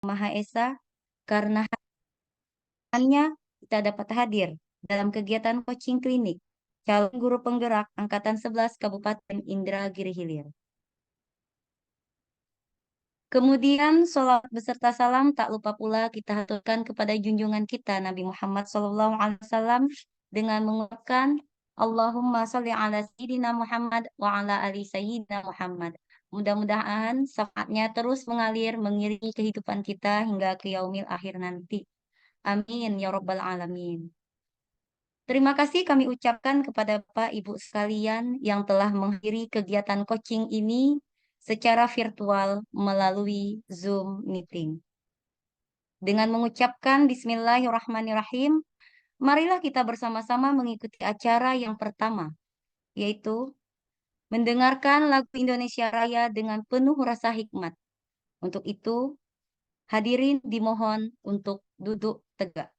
Maha Esa, karena hanya kita dapat hadir dalam kegiatan coaching klinik calon guru penggerak Angkatan 11 Kabupaten Indragiri Hilir. Kemudian sholat beserta salam tak lupa pula kita haturkan kepada junjungan kita Nabi Muhammad SAW dengan mengucapkan Allahumma sholli ala Sayyidina Muhammad wa ala ali Sayyidina Muhammad. Mudah-mudahan syafaatnya terus mengalir mengiringi kehidupan kita hingga ke yaumil akhir nanti. Amin ya rabbal alamin. Terima kasih kami ucapkan kepada Bapak Ibu sekalian yang telah menghadiri kegiatan coaching ini secara virtual melalui Zoom meeting. Dengan mengucapkan Bismillahirrahmanirrahim, marilah kita bersama-sama mengikuti acara yang pertama, yaitu mendengarkan lagu Indonesia Raya dengan penuh rasa hikmat. Untuk itu, hadirin dimohon untuk duduk tegak.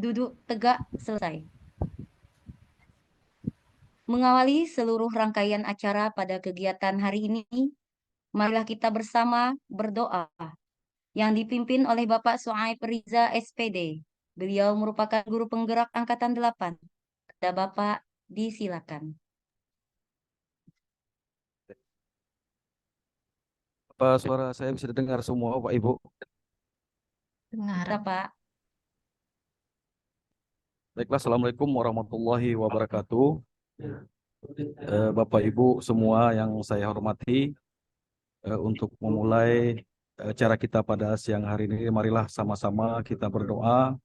Duduk tegak selesai. Mengawali seluruh rangkaian acara pada kegiatan hari ini, marilah kita bersama berdoa yang dipimpin oleh Bapak Suaib Riza SPD. Beliau merupakan guru penggerak Angkatan 8. Kepada Bapak, disilakan. Apa suara saya bisa didengar semua, Pak Ibu? Dengar. Pak. Baiklah, Assalamualaikum warahmatullahi wabarakatuh. Bapak Ibu semua yang saya hormati, untuk memulai acara kita pada siang hari ini, marilah sama-sama kita berdoa.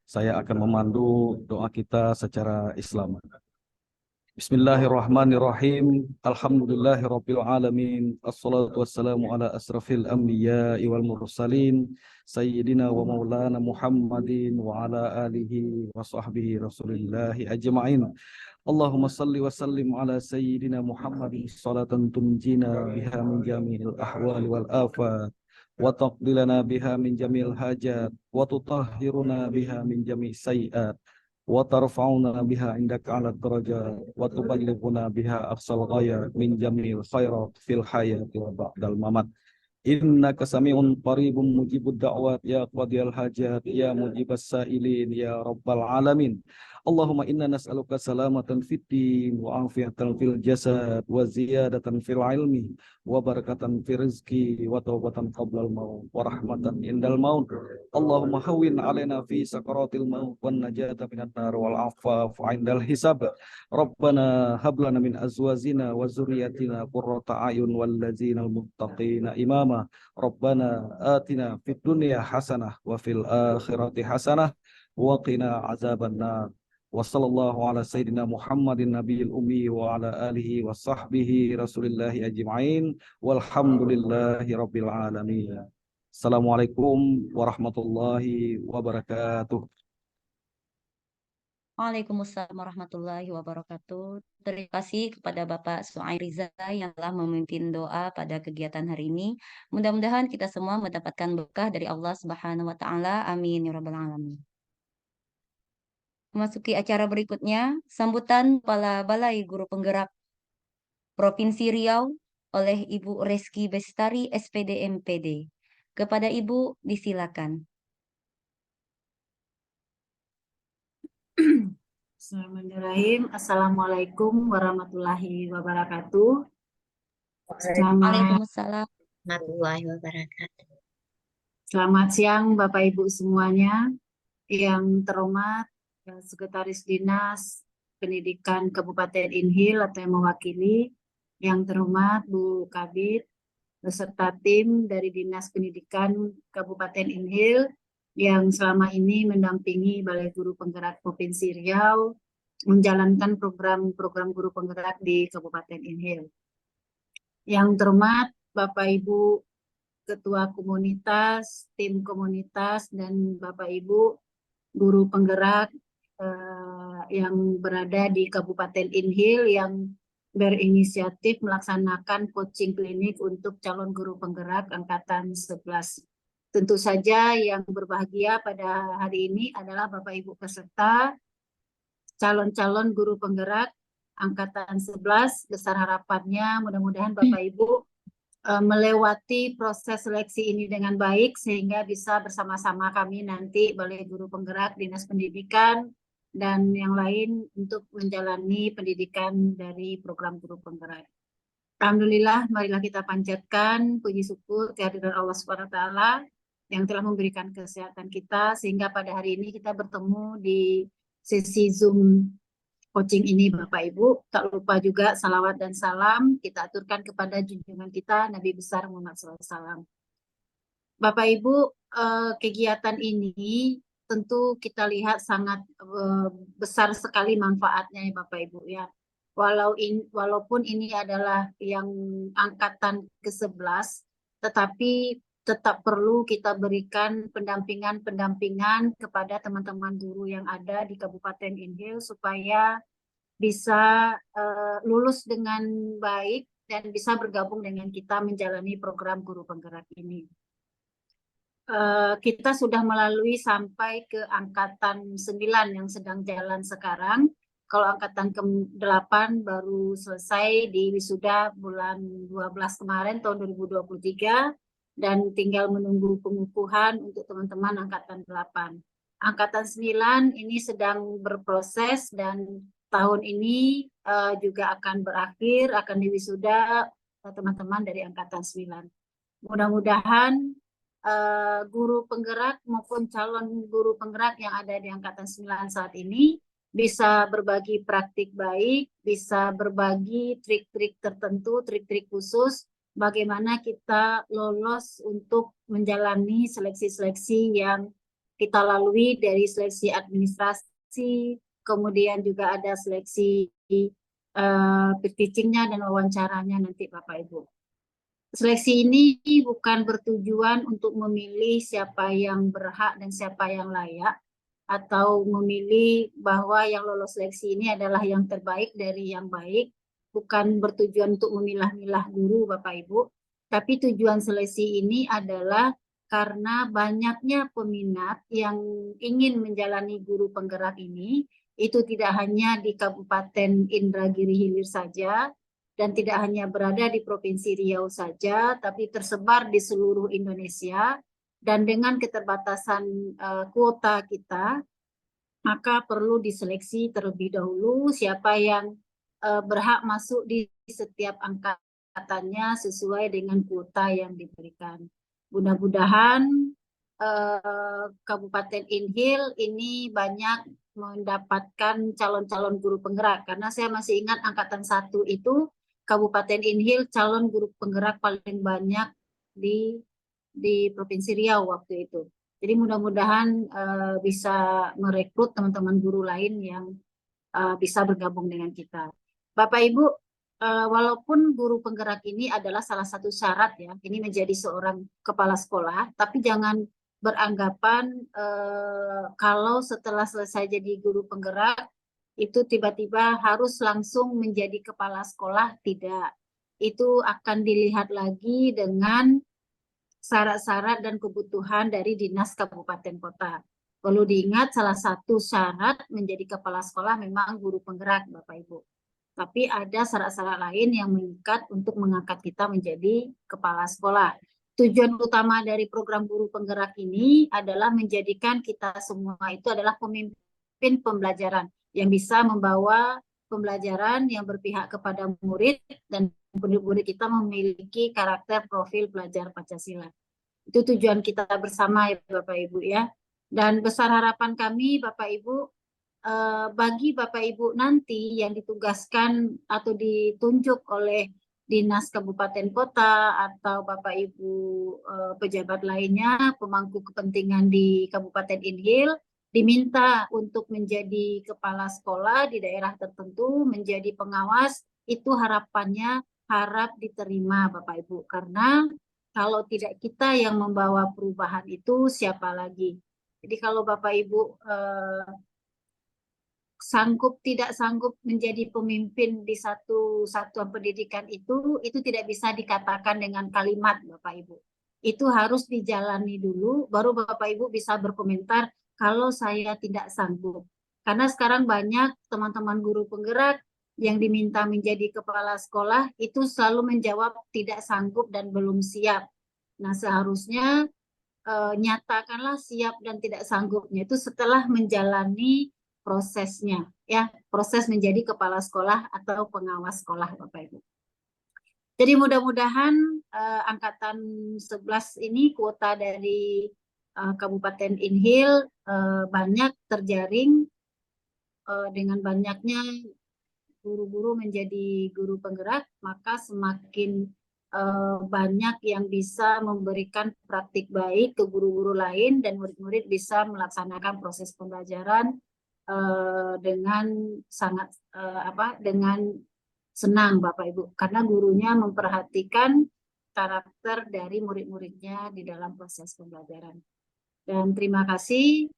Saya akan memandu doa kita secara Islam. Bismillahirrahmanirrahim. Alhamdulillahirabbil alamin. Assalatu wassalamu ala asrafil anbiya'i wal mursalin sayyidina wa maulana Muhammadin wa ala alihi wa sahbihi rasulillahi ajma'in. Allahumma salli wa sallim ala sayyidina Muhammadin salatan tunjina biha min jami'il ahwali wal afat wa taqdilana biha min jami'il hajat wa tutahhiruna biha min jami'is sayiat wa tarfa'una biha indaka 'ala darajat wa tuballighuna biha aqsal ghayat min jami'il khairat fil hayati wa ba'dal mamat. إنك سميع قريب مجيب الدعوات يا قاضي الحاجات يا مجيب السائلين يا رب العالمين. اللهم إنا نسألك سلامة في الدين وعافية في الجسد وزيادة في العلم وبركة في الرزق وتوبة قبل الموت ورحمة عند الموت. اللهم هون علينا في سكرات الموت والنجاة من النار والعفاف عند الحساب. ربنا هب لنا من أزواجنا وذرياتنا قرة أعين والذين المتقين إماما. ربنا آتنا في الدنيا حسنة وفي الآخرة حسنة وقنا عذاب النار. وصلى الله على سيدنا محمد النبي الأمي وعلى آله وصحبه رسول الله أجمعين والحمد لله رب العالمين. السلام عليكم ورحمة الله وبركاته. Waalaikumsalam warahmatullahi wabarakatuh. Terima kasih kepada Bapak Suai Riza yang telah memimpin doa pada kegiatan hari ini. Mudah-mudahan kita semua mendapatkan berkah dari Allah Subhanahu wa taala. Amin ya rabbal alamin. Memasuki acara berikutnya, sambutan Kepala Balai Guru Penggerak Provinsi Riau oleh Ibu Reski Bestari SPD MPD. Kepada Ibu disilakan. Bismillahirrahmanirrahim. Assalamualaikum warahmatullahi wabarakatuh. Selamat, Waalaikumsalam. Warahmatullahi wabarakatuh. selamat siang Bapak Ibu semuanya. Yang terhormat Sekretaris Dinas Pendidikan Kabupaten Inhil atau yang mewakili, yang terhormat Bu Kabid beserta tim dari Dinas Pendidikan Kabupaten Inhil yang selama ini mendampingi Balai Guru Penggerak Provinsi Riau menjalankan program-program guru penggerak di Kabupaten Inhil. Yang terhormat Bapak Ibu Ketua Komunitas, tim komunitas, dan Bapak Ibu guru penggerak yang berada di Kabupaten Inhil yang berinisiatif melaksanakan coaching klinik untuk calon guru penggerak angkatan 11. Tentu saja yang berbahagia pada hari ini adalah Bapak Ibu peserta calon-calon guru penggerak angkatan 11. Besar harapannya mudah-mudahan Bapak Ibu melewati proses seleksi ini dengan baik sehingga bisa bersama-sama kami nanti Balai Guru Penggerak, Dinas Pendidikan, dan yang lain untuk menjalani pendidikan dari program guru penggerak. Alhamdulillah, marilah kita panjatkan puji syukur kehadiran Allah SWT yang telah memberikan kesehatan kita sehingga pada hari ini kita bertemu di sesi Zoom coaching ini Bapak Ibu. Tak lupa juga salawat dan salam kita aturkan kepada junjungan kita Nabi besar Muhammad SAW. Bapak Ibu, kegiatan ini tentu kita lihat sangat besar sekali manfaatnya ya Bapak Ibu ya. Walaupun ini adalah yang angkatan ke-11, tetapi tetap perlu kita berikan pendampingan kepada teman-teman guru yang ada di Kabupaten Inhil supaya bisa lulus dengan baik dan bisa bergabung dengan kita menjalani program guru penggerak ini. Kita sudah melalui sampai ke angkatan 9 yang sedang jalan sekarang. Kalau angkatan ke-8 baru selesai di wisuda bulan 12 kemarin tahun 2023. Dan tinggal menunggu pengukuhan untuk teman-teman angkatan 8. Angkatan 9 ini sedang berproses dan tahun ini juga akan berakhir, akan diwisuda teman-teman dari angkatan 9. Mudah-mudahan guru penggerak maupun calon guru penggerak yang ada di angkatan 9 saat ini bisa berbagi praktik baik, bisa berbagi trik-trik tertentu, trik-trik khusus bagaimana kita lolos untuk menjalani seleksi-seleksi yang kita lalui dari seleksi administrasi, kemudian juga ada seleksi teachingnya dan wawancaranya nanti Bapak Ibu. Seleksi ini bukan bertujuan untuk memilih siapa yang berhak dan siapa yang layak, atau memilih bahwa yang lolos seleksi ini adalah yang terbaik dari yang baik. Bukan bertujuan untuk memilah-milah guru Bapak Ibu, tapi tujuan seleksi ini adalah karena banyaknya peminat yang ingin menjalani guru penggerak ini, itu tidak hanya di Kabupaten Indragiri Hilir saja, dan tidak hanya berada di Provinsi Riau saja, tapi tersebar di seluruh Indonesia. Dan dengan keterbatasan kuota kita, maka perlu diseleksi terlebih dahulu siapa yang berhak masuk di setiap angkatannya sesuai dengan kuota yang diberikan. Mudah-mudahan Kabupaten Inhil ini banyak mendapatkan calon-calon guru penggerak, karena saya masih ingat angkatan 1 itu Kabupaten Inhil calon guru penggerak paling banyak di Provinsi Riau waktu itu. Jadi mudah-mudahan bisa merekrut teman-teman guru lain yang bisa bergabung dengan kita. Bapak Ibu, walaupun guru penggerak ini adalah salah satu syarat ya, ini menjadi seorang kepala sekolah, tapi jangan beranggapan kalau setelah selesai jadi guru penggerak itu tiba-tiba harus langsung menjadi kepala sekolah, tidak. Itu akan dilihat lagi dengan syarat-syarat dan kebutuhan dari dinas kabupaten kota. Perlu diingat salah satu syarat menjadi kepala sekolah memang guru penggerak Bapak Ibu. Tapi ada syarat-syarat lain yang mengikat untuk mengangkat kita menjadi kepala sekolah. Tujuan utama dari program guru penggerak ini adalah menjadikan kita semua itu adalah pemimpin pembelajaran yang bisa membawa pembelajaran yang berpihak kepada murid dan murid-murid kita memiliki karakter profil pelajar Pancasila. Itu tujuan kita bersama ya Bapak Ibu ya. Dan besar harapan kami Bapak Ibu, bagi Bapak Ibu nanti yang ditugaskan atau ditunjuk oleh dinas kabupaten kota atau Bapak Ibu pejabat lainnya, pemangku kepentingan di Kabupaten Inhil, diminta untuk menjadi kepala sekolah di daerah tertentu, menjadi pengawas, itu harapannya harap diterima Bapak Ibu. Karena kalau tidak kita yang membawa perubahan itu, siapa lagi? Jadi kalau Bapak Ibu tidak sanggup menjadi pemimpin di satu satuan pendidikan itu tidak bisa dikatakan dengan kalimat Bapak Ibu. Itu harus dijalani dulu, baru Bapak Ibu bisa berkomentar kalau saya tidak sanggup. Karena sekarang banyak teman-teman guru penggerak yang diminta menjadi kepala sekolah itu selalu menjawab tidak sanggup dan belum siap. Nah seharusnya nyatakanlah siap dan tidak sanggupnya itu setelah menjalani prosesnya, ya, proses menjadi kepala sekolah atau pengawas sekolah Bapak Ibu. Jadi mudah-mudahan angkatan 11 ini kuota dari Kabupaten Inhil banyak terjaring dengan banyaknya guru-guru menjadi guru penggerak, maka semakin banyak yang bisa memberikan praktik baik ke guru-guru lain dan murid-murid bisa melaksanakan proses pembelajaran dengan sangat dengan senang Bapak Ibu, karena gurunya memperhatikan karakter dari murid-muridnya di dalam proses pembelajaran. Dan terima kasih,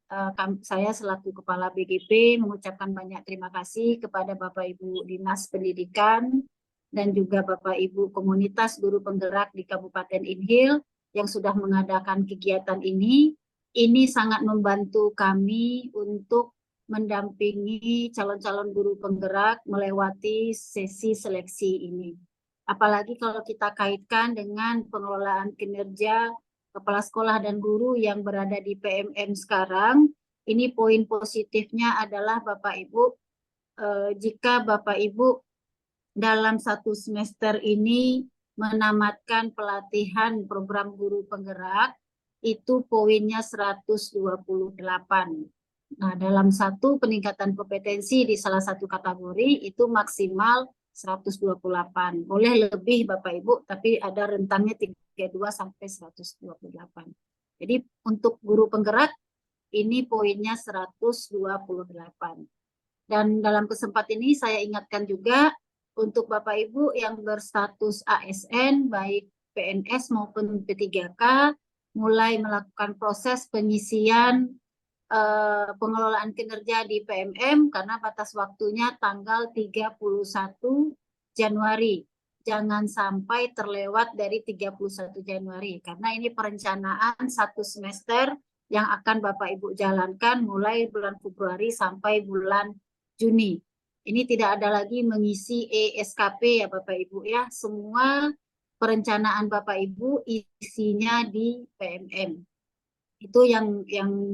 saya selaku Kepala BGP mengucapkan banyak terima kasih kepada Bapak Ibu Dinas Pendidikan dan juga Bapak Ibu komunitas guru penggerak di Kabupaten Inhil yang sudah mengadakan kegiatan ini. Ini sangat membantu kami untuk mendampingi calon-calon guru penggerak melewati sesi seleksi ini. Apalagi kalau kita kaitkan dengan pengelolaan kinerja kepala sekolah dan guru yang berada di PMM sekarang, ini poin positifnya adalah Bapak Ibu, jika Bapak Ibu dalam satu semester ini menamatkan pelatihan program guru penggerak, itu poinnya 128. Nah, dalam satu peningkatan kompetensi di salah satu kategori itu maksimal 128. Boleh lebih Bapak Ibu, tapi ada rentangnya 32 sampai 128. Jadi untuk guru penggerak ini poinnya 128. Dan dalam kesempatan ini saya ingatkan juga untuk Bapak Ibu yang berstatus ASN baik PNS maupun P3K mulai melakukan proses pengisian pengelolaan kinerja di PMM karena batas waktunya tanggal 31 Januari. Jangan sampai terlewat dari 31 Januari karena ini perencanaan satu semester yang akan Bapak Ibu jalankan mulai bulan Februari sampai bulan Juni. Ini tidak ada lagi mengisi ESKP ya Bapak Ibu ya. Semua perencanaan Bapak Ibu isinya di PMM. Itu yang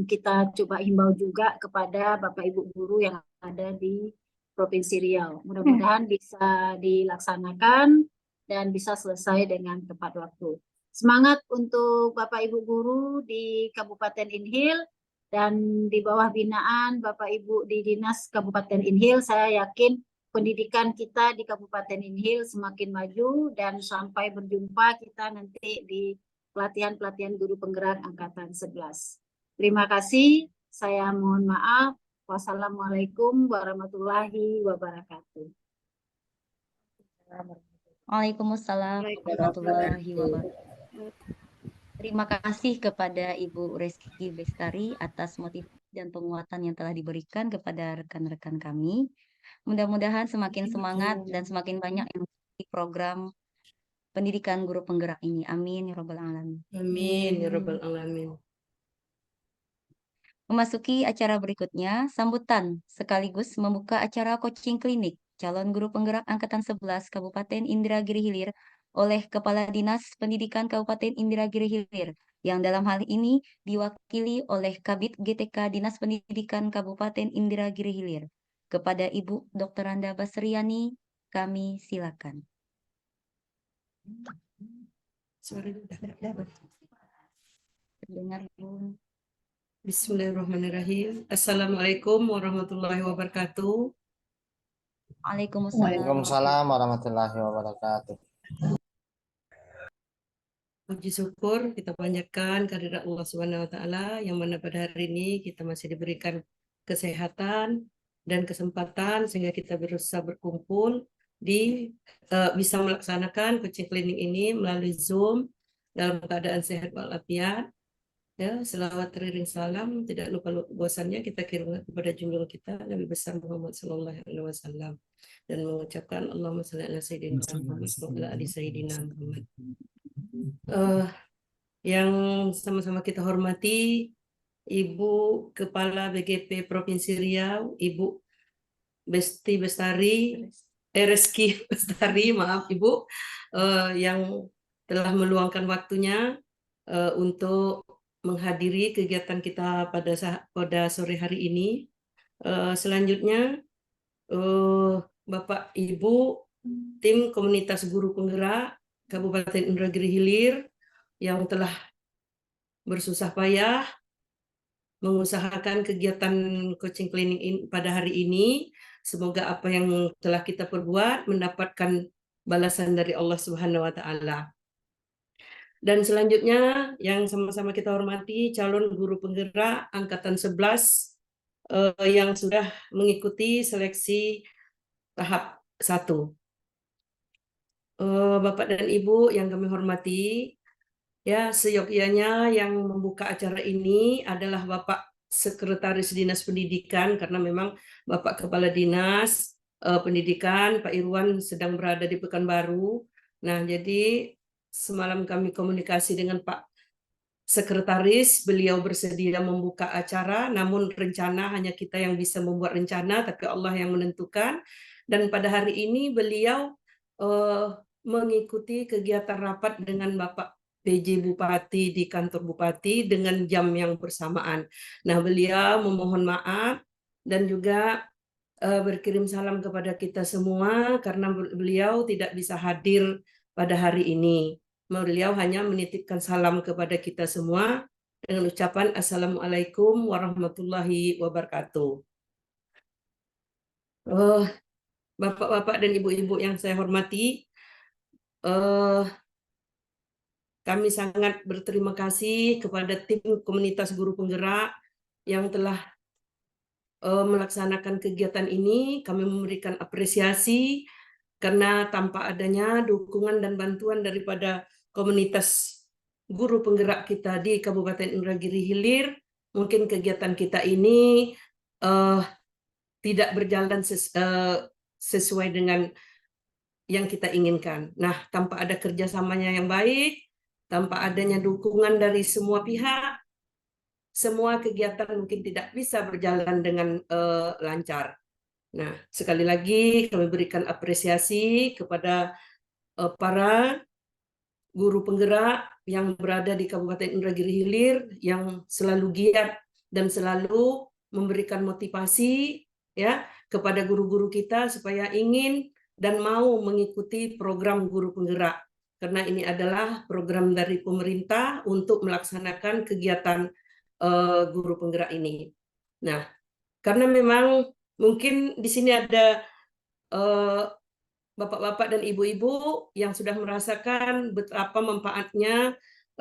kita coba himbau juga kepada Bapak Ibu guru yang ada di Provinsi Riau. Mudah-mudahan bisa dilaksanakan dan bisa selesai dengan tepat waktu. Semangat untuk Bapak Ibu guru di Kabupaten Inhil dan di bawah binaan Bapak Ibu di Dinas Kabupaten Inhil. Saya yakin pendidikan kita di Kabupaten Inhil semakin maju dan sampai berjumpa kita nanti di pelatihan-pelatihan guru penggerak angkatan 11. Terima kasih. Saya mohon maaf. Wassalamualaikum warahmatullahi wabarakatuh. Waalaikumsalam warahmatullahi wabarakatuh. Terima kasih kepada Ibu Reski Bestari atas motivasi dan penguatan yang telah diberikan kepada rekan-rekan kami. Mudah-mudahan semakin semangat dan semakin banyak yang mengikuti program pendidikan guru penggerak ini. Amin ya rabbal alamin. Amin ya rabbal alamin. Memasuki acara berikutnya, sambutan sekaligus membuka acara coaching klinik calon guru penggerak angkatan 11 Kabupaten Indragiri Hilir oleh Kepala Dinas Pendidikan Kabupaten Indragiri Hilir yang dalam hal ini diwakili oleh Kabid GTK Dinas Pendidikan Kabupaten Indragiri Hilir. Kepada Ibu Dr. Randa Basriani, kami silakan. Terdengar, Bu. Bismillahirrahmanirrahim. Assalamualaikum warahmatullahi wabarakatuh. Waalaikumsalam. Waalaikumsalam warahmatullahi wabarakatuh. Puji syukur kita panjatkan kehadirat Allah Subhanahu wa taala yang mana pada hari ini kita masih diberikan kesehatan dan kesempatan sehingga kita berusaha berkumpul bisa melaksanakan coaching klinik ini melalui Zoom dalam keadaan sehat walafiat. Ya, selawat teriring salam tidak lupa bosannya kita kirimkan kepada junjungan kita Nabi besar Muhammad sallallahu alaihi wasallam dan mengucapkan Allahumma shalli ala sayyidina Muhammad wa ala ali sayyidina Muhammad. Yang sama-sama kita hormati Ibu Kepala BGP Provinsi Riau, Ibu Reski Bestari, maaf Ibu, yang telah meluangkan waktunya untuk menghadiri kegiatan kita pada sore hari ini. Selanjutnya, Bapak Ibu tim komunitas guru penggerak Kabupaten Indragiri Hilir yang telah bersusah payah mengusahakan kegiatan coaching klinik pada hari ini. Semoga apa yang telah kita perbuat mendapatkan balasan dari Allah Subhanahu wa taala. Dan selanjutnya yang sama-sama kita hormati calon guru penggerak angkatan 11 yang sudah mengikuti seleksi tahap 1. Bapak dan Ibu yang kami hormati, ya seyogyanya yang membuka acara ini adalah Bapak Sekretaris Dinas Pendidikan karena memang Bapak Kepala Dinas Pendidikan Pak Irwan sedang berada di Pekanbaru. Nah, jadi semalam kami komunikasi dengan Pak Sekretaris, beliau bersedia membuka acara, namun rencana hanya kita yang bisa membuat rencana, tapi Allah yang menentukan. Dan pada hari ini beliau mengikuti kegiatan rapat dengan Bapak PJ Bupati di kantor Bupati dengan jam yang bersamaan. Nah, beliau memohon maaf dan juga berkirim salam kepada kita semua karena beliau tidak bisa hadir pada hari ini. Beliau hanya menitipkan salam kepada kita semua dengan ucapan Assalamualaikum warahmatullahi wabarakatuh. Bapak-bapak dan ibu-ibu yang saya hormati, kami sangat berterima kasih kepada tim komunitas guru penggerak yang telah melaksanakan kegiatan ini. Kami memberikan apresiasi karena tanpa adanya dukungan dan bantuan daripada komunitas guru penggerak kita di Kabupaten Indragiri Hilir, mungkin kegiatan kita ini tidak berjalan sesuai dengan yang kita inginkan. Nah, tanpa ada kerjasamanya yang baik, tanpa adanya dukungan dari semua pihak, semua kegiatan mungkin tidak bisa berjalan dengan lancar. Nah, sekali lagi kami berikan apresiasi kepada para guru penggerak yang berada di Kabupaten Indragiri Hilir yang selalu giat dan selalu memberikan motivasi ya kepada guru-guru kita supaya ingin dan mau mengikuti program guru penggerak, karena ini adalah program dari pemerintah untuk melaksanakan kegiatan guru penggerak ini. Nah, karena memang mungkin di sini ada bapak-bapak dan ibu-ibu yang sudah merasakan betapa manfaatnya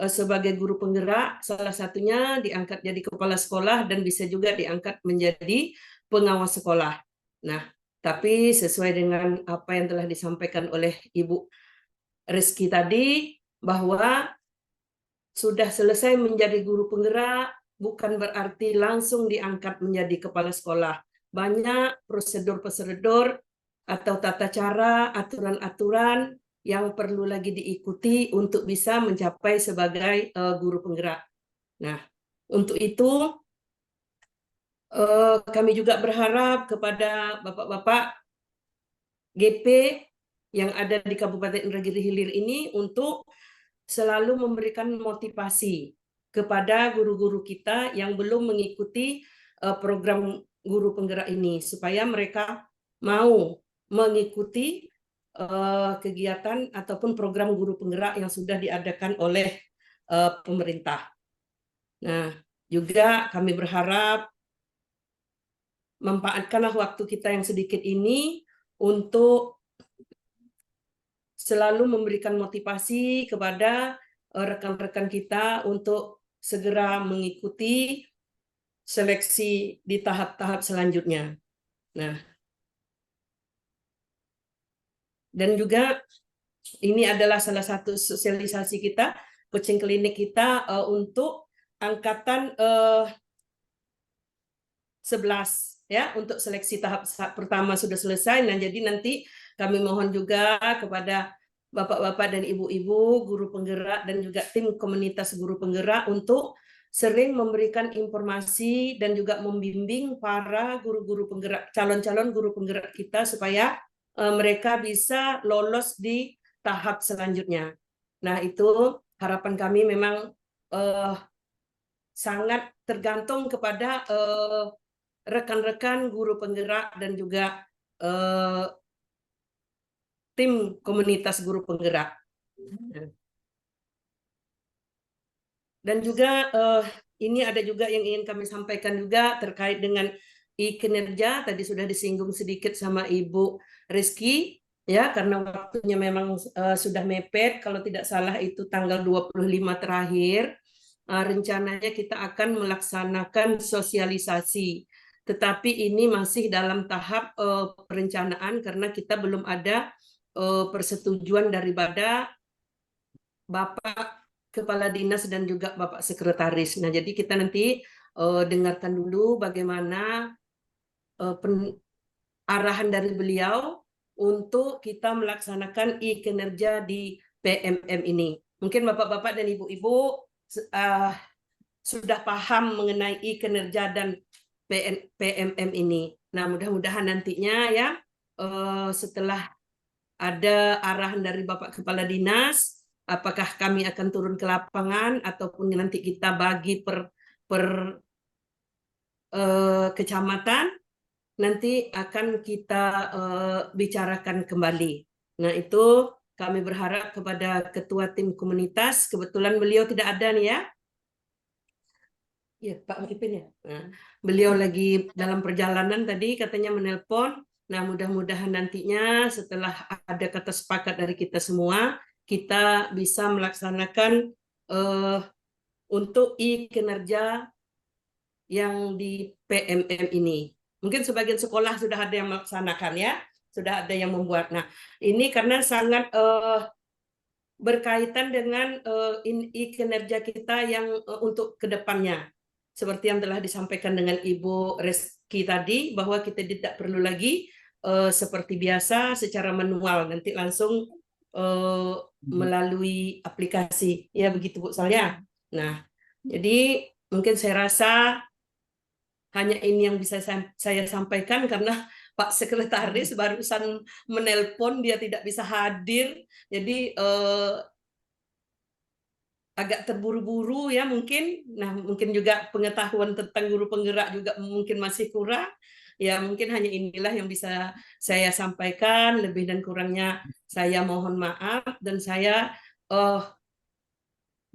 sebagai guru penggerak, salah satunya diangkat jadi kepala sekolah dan bisa juga diangkat menjadi pengawas sekolah. Nah, tapi sesuai dengan apa yang telah disampaikan oleh Ibu Rizky tadi, bahwa sudah selesai menjadi guru penggerak bukan berarti langsung diangkat menjadi kepala sekolah. Banyak prosedur-prosedur atau tata cara, aturan-aturan yang perlu lagi diikuti untuk bisa mencapai sebagai guru penggerak. Nah, untuk itu kami juga berharap kepada bapak-bapak GP yang ada di Kabupaten Indragiri Hilir ini untuk selalu memberikan motivasi kepada guru-guru kita yang belum mengikuti program guru penggerak ini, supaya mereka mau mengikuti kegiatan ataupun program guru penggerak yang sudah diadakan oleh pemerintah. Nah, juga kami berharap manfaatkanlah waktu kita yang sedikit ini untuk selalu memberikan motivasi kepada rekan-rekan kita untuk segera mengikuti seleksi di tahap-tahap selanjutnya. Nah, dan juga ini adalah salah satu sosialisasi kita, coaching klinik kita untuk angkatan 11 ya, untuk seleksi tahap pertama sudah selesai. Nah, jadi nanti kami mohon juga kepada bapak-bapak dan ibu-ibu guru penggerak dan juga tim komunitas guru penggerak untuk sering memberikan informasi dan juga membimbing para guru-guru penggerak, calon-calon guru penggerak kita supaya mereka bisa lolos di tahap selanjutnya. Nah, itu harapan kami memang sangat tergantung kepada rekan-rekan guru penggerak dan juga tim komunitas guru penggerak. Dan juga ini ada juga yang ingin kami sampaikan juga terkait dengan kinerja, tadi sudah disinggung sedikit sama Ibu Rizky, ya, karena waktunya memang sudah mepet, kalau tidak salah itu tanggal 25 terakhir, rencananya kita akan melaksanakan sosialisasi. Tetapi ini masih dalam tahap perencanaan karena kita belum ada persetujuan daripada Bapak Kepala Dinas dan juga Bapak Sekretaris. Nah, jadi kita nanti dengarkan dulu bagaimana arahan dari beliau untuk kita melaksanakan kinerja di PMM ini. Mungkin Bapak-Bapak dan Ibu-Ibu sudah paham mengenai kinerja dan PMM ini. Nah, mudah-mudahan nantinya ya setelah ada arahan dari Bapak Kepala Dinas, apakah kami akan turun ke lapangan ataupun nanti kita bagi per kecamatan, nanti akan kita bicarakan kembali. Nah, itu kami berharap kepada Ketua Tim Komunitas, kebetulan beliau tidak ada nih ya. Ya, Pak Arifin ya. Nah, beliau lagi dalam perjalanan tadi katanya menelpon. Nah, mudah-mudahan nantinya setelah ada kata sepakat dari kita semua, kita bisa melaksanakan untuk kinerja yang di PMM ini. Mungkin sebagian sekolah sudah ada yang melaksanakan ya, sudah ada yang membuat. Nah, ini karena sangat berkaitan dengan kinerja kita yang untuk kedepannya. Seperti yang telah disampaikan dengan Ibu Rizky tadi, bahwa kita tidak perlu lagi seperti biasa secara manual, nanti langsung melalui aplikasi. Ya begitu Bu Salya. Nah, jadi mungkin saya rasa hanya ini yang bisa saya sampaikan karena Pak Sekretaris barusan menelpon, dia tidak bisa hadir, jadi agak terburu-buru ya mungkin. Nah, mungkin juga pengetahuan tentang guru penggerak juga mungkin masih kurang. Ya, mungkin hanya inilah yang bisa saya sampaikan. Lebih dan kurangnya saya mohon maaf, dan saya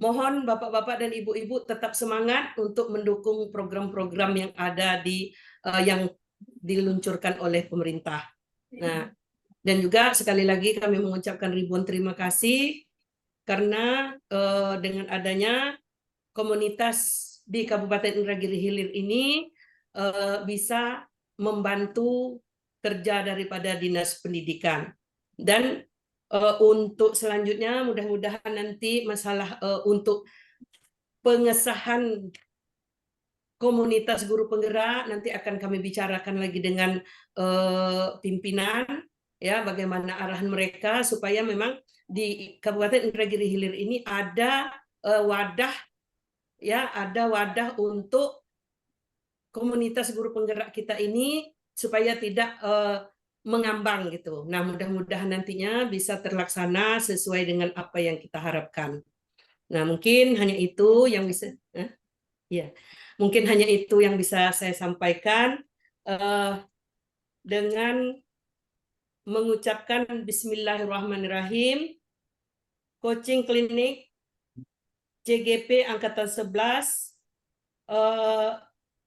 mohon Bapak-bapak dan Ibu-ibu tetap semangat untuk mendukung program-program yang ada yang diluncurkan oleh pemerintah. Nah, dan juga sekali lagi kami mengucapkan ribuan terima kasih karena dengan adanya komunitas di Kabupaten Indragiri Hilir ini bisa membantu kerja daripada Dinas Pendidikan. Dan untuk selanjutnya mudah-mudahan nanti masalah untuk pengesahan komunitas guru penggerak nanti akan kami bicarakan lagi dengan pimpinan ya, bagaimana arahan mereka supaya memang di Kabupaten Indragiri Hilir ini ada wadah ya, ada wadah untuk komunitas guru penggerak kita ini supaya tidak mengambang gitu. Nah, mudah-mudahan nantinya bisa terlaksana sesuai dengan apa yang kita harapkan. Nah, mungkin hanya itu yang bisa ya. Mungkin hanya itu yang bisa saya sampaikan dengan mengucapkan Bismillahirrahmanirrahim. Coaching klinik CGP Angkatan 11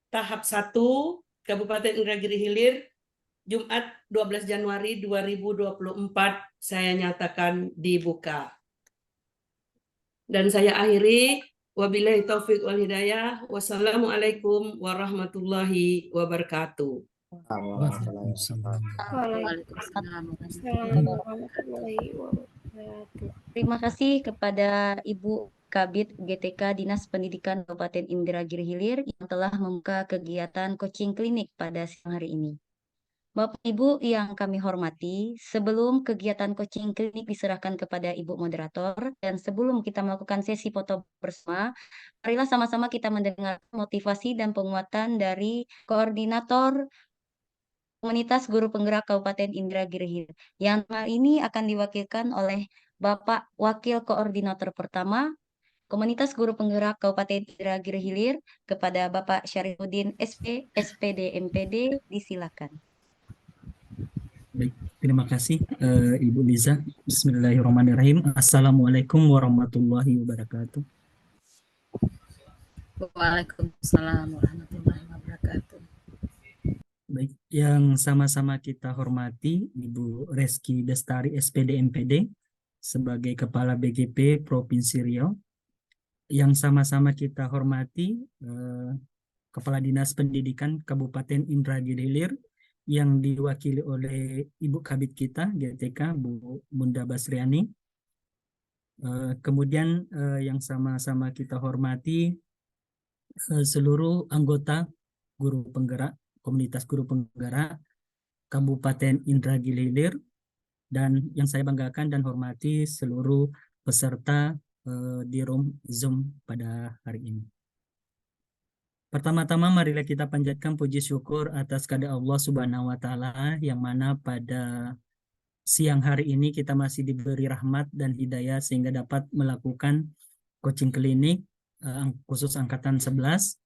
tahap 1 Kabupaten Indragiri Hilir Jumat 12 Januari 2024 saya nyatakan dibuka. Dan saya akhiri, wabillahi taufik wal hidayah. Wassalamualaikum warahmatullahi wabarakatuh. Terima kasih kepada Ibu Kabid GTK Dinas Pendidikan Kabupaten Indragiri Hilir yang telah membuka kegiatan coaching klinik pada siang hari ini. Bapak Ibu yang kami hormati, sebelum kegiatan coaching klinik diserahkan kepada Ibu Moderator dan sebelum kita melakukan sesi foto bersama, marilah sama-sama kita mendengar motivasi dan penguatan dari Koordinator Komunitas Guru Penggerak Kabupaten Indragiri Hilir. Yang ini akan diwakilkan oleh Bapak Wakil Koordinator Pertama Komunitas Guru Penggerak Kabupaten Indragiri Hilir kepada Bapak Syarifuddin SP, SPD, MPD, disilakan. Baik, terima kasih Ibu Liza. Bismillahirrahmanirrahim. Assalamualaikum warahmatullahi wabarakatuh. Waalaikumsalam warahmatullahi wabarakatuh. Baik, yang sama-sama kita hormati Ibu Reski Bestari SPD MPD sebagai Kepala BGP Provinsi Riau. Yang sama-sama kita hormati Kepala Dinas Pendidikan Kabupaten Indragiri Hilir yang diwakili oleh Ibu Kabid kita GTK Bu Bunda Basriani. Kemudian yang sama-sama kita hormati seluruh anggota guru penggerak, komunitas guru penggerak Kabupaten Indragiri Hilir, dan yang saya banggakan dan hormati seluruh peserta di room Zoom pada hari ini. Pertama-tama marilah kita panjatkan puji syukur atas kepada Allah Subhanahu wa Ta'ala yang mana pada siang hari ini kita masih diberi rahmat dan hidayah sehingga dapat melakukan coaching klinik khusus angkatan 11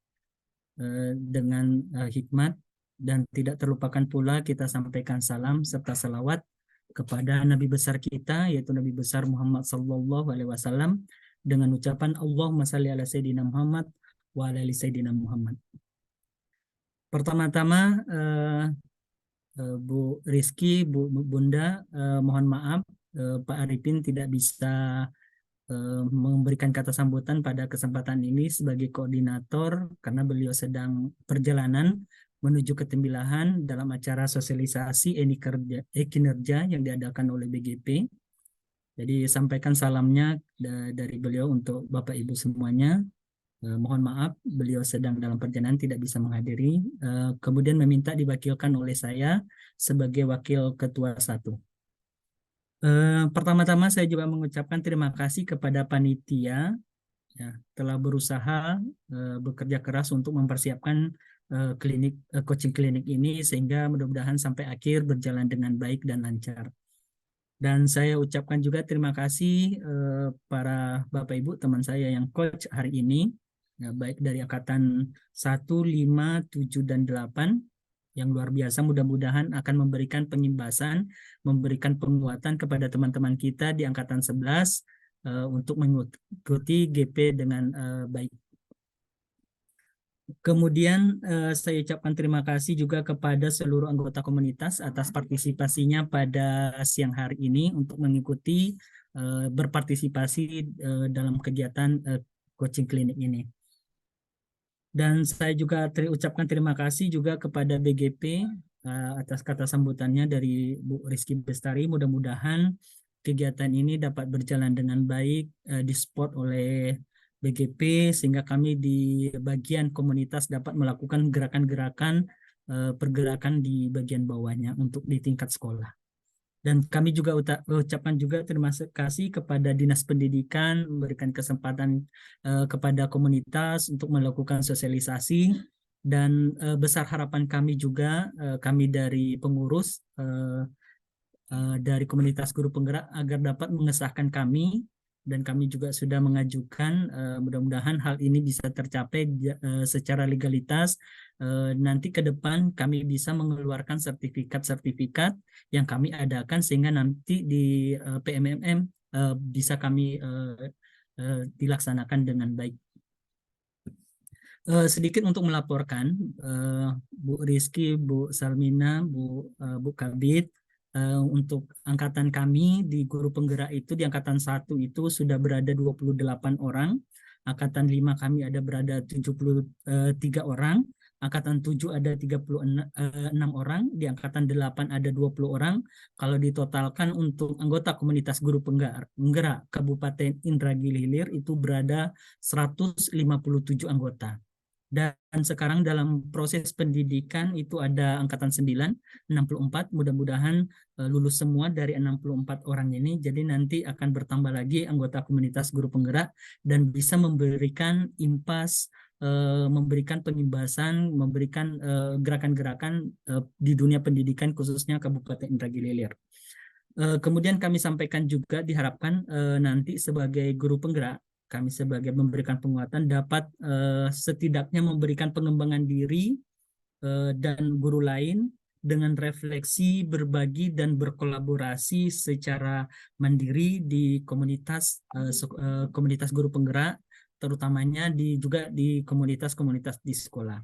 dengan hikmat, dan tidak terlupakan pula kita sampaikan salam serta salawat kepada Nabi besar kita yaitu Nabi besar Muhammad sallallahu alaihi wasallam dengan ucapan Allahumma shalli ala sayyidina Muhammad wa ala ali sayyidina Muhammad. Pertama-tama Bu Rizky, Bu Bunda, mohon maaf Pak Arifin tidak bisa memberikan kata sambutan pada kesempatan ini sebagai koordinator karena beliau sedang perjalanan menuju ke Tembilahan dalam acara sosialisasi kinerja yang diadakan oleh BGP. Jadi sampaikan salamnya dari beliau untuk Bapak Ibu semuanya. Mohon maaf, beliau sedang dalam perjalanan tidak bisa menghadiri. Kemudian meminta diwakilkan oleh saya sebagai Wakil Ketua 1. Pertama-tama saya juga mengucapkan terima kasih kepada panitia ya, telah berusaha bekerja keras untuk mempersiapkan coaching klinik ini, sehingga mudah-mudahan sampai akhir berjalan dengan baik dan lancar. Dan saya ucapkan juga terima kasih para Bapak Ibu teman saya yang coach hari ini, ya, baik dari angkatan 1, 5, 7, dan 8 yang luar biasa. Mudah-mudahan akan memberikan pengimbasan, memberikan penguatan kepada teman-teman kita di angkatan 11 untuk mengikuti GP dengan baik. Kemudian saya ucapkan terima kasih juga kepada seluruh anggota komunitas atas partisipasinya pada siang hari ini untuk mengikuti berpartisipasi dalam kegiatan coaching klinik ini. Dan saya juga ucapkan terima kasih juga kepada BGP atas kata sambutannya dari Bu Rizky Bestari. Mudah-mudahan kegiatan ini dapat berjalan dengan baik, disupport oleh BGP, sehingga kami di bagian komunitas dapat melakukan gerakan-gerakan pergerakan di bagian bawahnya untuk di tingkat sekolah. Dan kami juga ucapkan juga terima kasih kepada Dinas Pendidikan memberikan kesempatan kepada komunitas untuk melakukan sosialisasi, dan besar harapan kami juga kami dari pengurus dari komunitas guru penggerak agar dapat mengesahkan kami, dan kami juga sudah mengajukan, mudah-mudahan hal ini bisa tercapai secara legalitas. Nanti ke depan kami bisa mengeluarkan sertifikat-sertifikat yang kami adakan, sehingga nanti di PMMM bisa kami dilaksanakan dengan baik. Sedikit untuk melaporkan, Bu Rizky, Bu Salmina, Bu Kabit, untuk angkatan kami di guru penggerak itu di angkatan 1 itu sudah berada 28 orang, angkatan 5 kami ada berada 73 orang, angkatan 7 ada 36 orang, di angkatan 8 ada 20 orang. Kalau ditotalkan untuk anggota komunitas guru penggerak Kabupaten Indragiri Hilir itu berada 157 anggota. Dan sekarang dalam proses pendidikan itu ada angkatan 9, 64, mudah-mudahan lulus semua dari 64 orang ini. Jadi nanti akan bertambah lagi anggota komunitas guru penggerak dan bisa memberikan impas, memberikan pengimbasan, memberikan gerakan-gerakan di dunia pendidikan khususnya Kabupaten Indragiri Hilir. Kemudian kami sampaikan juga diharapkan nanti sebagai guru penggerak, kami sebagai memberikan penguatan dapat setidaknya memberikan pengembangan diri dan guru lain dengan refleksi, berbagi, dan berkolaborasi secara mandiri di komunitas komunitas guru penggerak, terutamanya juga di komunitas-komunitas di sekolah.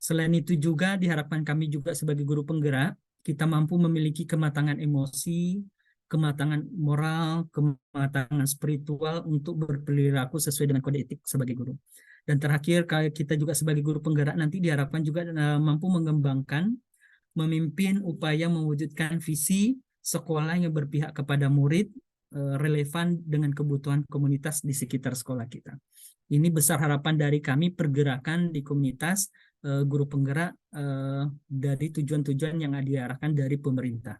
Selain itu juga diharapkan kami juga sebagai guru penggerak, kita mampu memiliki kematangan emosi, kematangan moral, kematangan spiritual untuk berperilaku sesuai dengan kode etik sebagai guru. Dan terakhir, kita juga sebagai guru penggerak nanti diharapkan juga mampu mengembangkan, memimpin upaya mewujudkan visi sekolah yang berpihak kepada murid, relevan dengan kebutuhan komunitas di sekitar sekolah kita. Ini besar harapan dari kami pergerakan di komunitas guru penggerak dari tujuan-tujuan yang diarahkan dari pemerintah.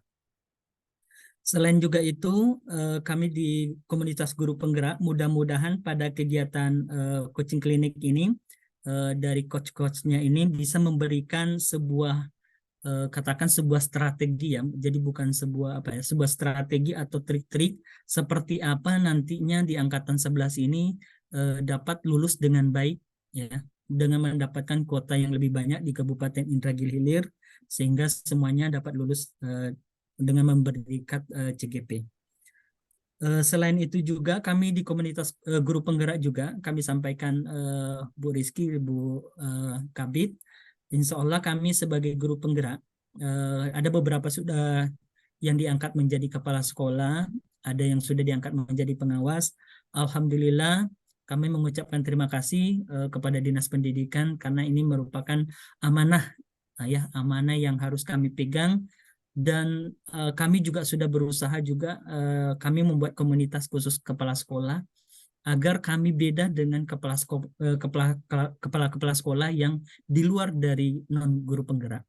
Selain juga itu, kami di komunitas guru penggerak mudah-mudahan pada kegiatan coaching klinik ini dari coach-coachnya ini bisa memberikan sebuah katakan sebuah strategi, ya. Jadi bukan sebuah sebuah strategi atau trik-trik seperti apa nantinya di angkatan 11 ini dapat lulus dengan baik, ya, dengan mendapatkan kuota yang lebih banyak di Kabupaten Indragiri Hilir, sehingga semuanya dapat lulus dengan memberikan CGP. Selain itu juga kami di komunitas guru penggerak juga kami sampaikan Bu Rizky, Bu Kabit, insya Allah kami sebagai guru penggerak ada beberapa sudah yang diangkat menjadi kepala sekolah, ada yang sudah diangkat menjadi pengawas. Alhamdulillah kami mengucapkan terima kasih kepada Dinas Pendidikan karena ini merupakan amanah, ya, amanah yang harus kami pegang. Dan kami juga sudah berusaha juga kami membuat komunitas khusus kepala sekolah agar kami beda dengan kepala sekolah yang di luar dari non guru penggerak.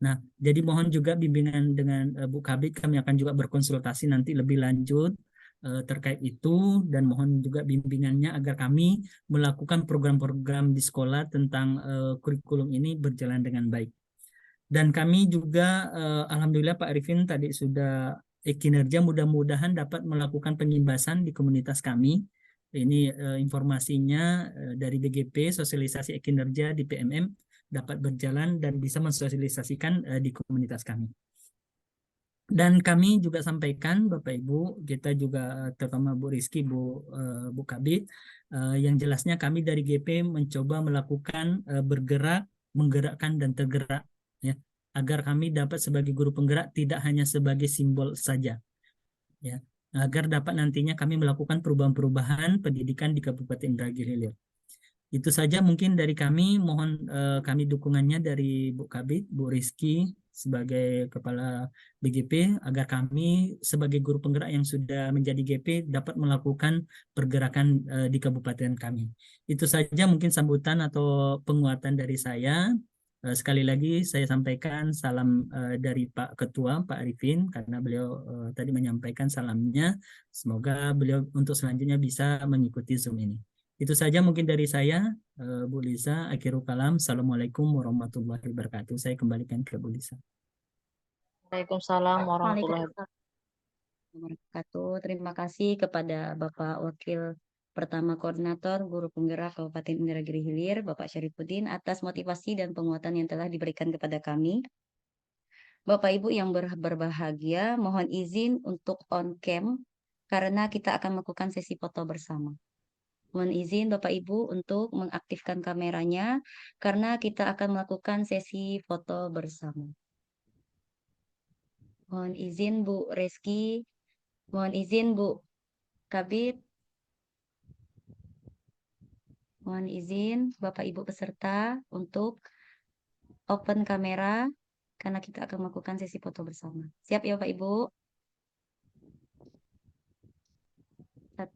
Nah, jadi mohon juga bimbingan dengan Bu Kabit, kami akan juga berkonsultasi nanti lebih lanjut terkait itu, dan mohon juga bimbingannya agar kami melakukan program-program di sekolah tentang kurikulum ini berjalan dengan baik. Dan kami juga alhamdulillah Pak Arifin tadi sudah kinerja, mudah-mudahan dapat melakukan penyimbasan di komunitas kami. Ini informasinya dari BGP, sosialisasi kinerja di PMM dapat berjalan dan bisa mensosialisasikan di komunitas kami. Dan kami juga sampaikan Bapak Ibu, kita juga terutama Bu Rizky, Bu Kabit, yang jelasnya kami dari GP mencoba melakukan bergerak, menggerakkan dan tergerak, ya, agar kami dapat sebagai guru penggerak tidak hanya sebagai simbol saja, ya, agar dapat nantinya kami melakukan perubahan-perubahan pendidikan di Kabupaten Indragiri Hilir. Itu saja mungkin dari kami, mohon kami dukungannya dari Bu Kabit, Bu Rizky sebagai Kepala BGP agar kami sebagai guru penggerak yang sudah menjadi GP dapat melakukan pergerakan di kabupaten kami. Itu saja mungkin sambutan atau penguatan dari saya. Sekali lagi saya sampaikan salam dari Pak Ketua, Pak Arifin, karena beliau tadi menyampaikan salamnya. Semoga beliau untuk selanjutnya bisa mengikuti Zoom ini. Itu saja mungkin dari saya, Bu Lisa. Akhirul kalam. Assalamualaikum warahmatullahi wabarakatuh. Saya kembalikan ke Bu Lisa. Waalaikumsalam warahmatullahi wabarakatuh. Terima kasih kepada Bapak Wakil Pertama Koordinator Guru Penggerak Kabupaten Indragiri Hilir, Bapak Syarifuddin, atas motivasi dan penguatan yang telah diberikan kepada kami. Bapak Ibu yang berbahagia, mohon izin untuk on cam karena kita akan melakukan sesi foto bersama. Mohon izin Bapak Ibu untuk mengaktifkan kameranya karena kita akan melakukan sesi foto bersama. Mohon izin Bu Reski, mohon izin Bu Kabit, mohon izin Bapak Ibu peserta untuk open kamera karena kita akan melakukan sesi foto bersama. Siap ya Bapak Ibu? 1,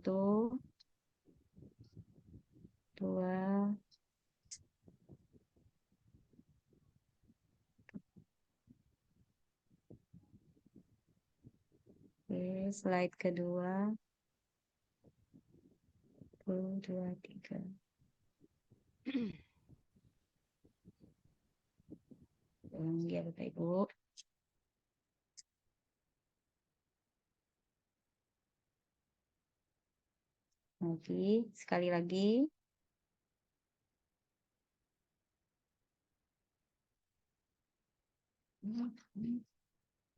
2, oke, slide kedua. 1, 2, 3. Ya Bapak Ibu. Sekali lagi.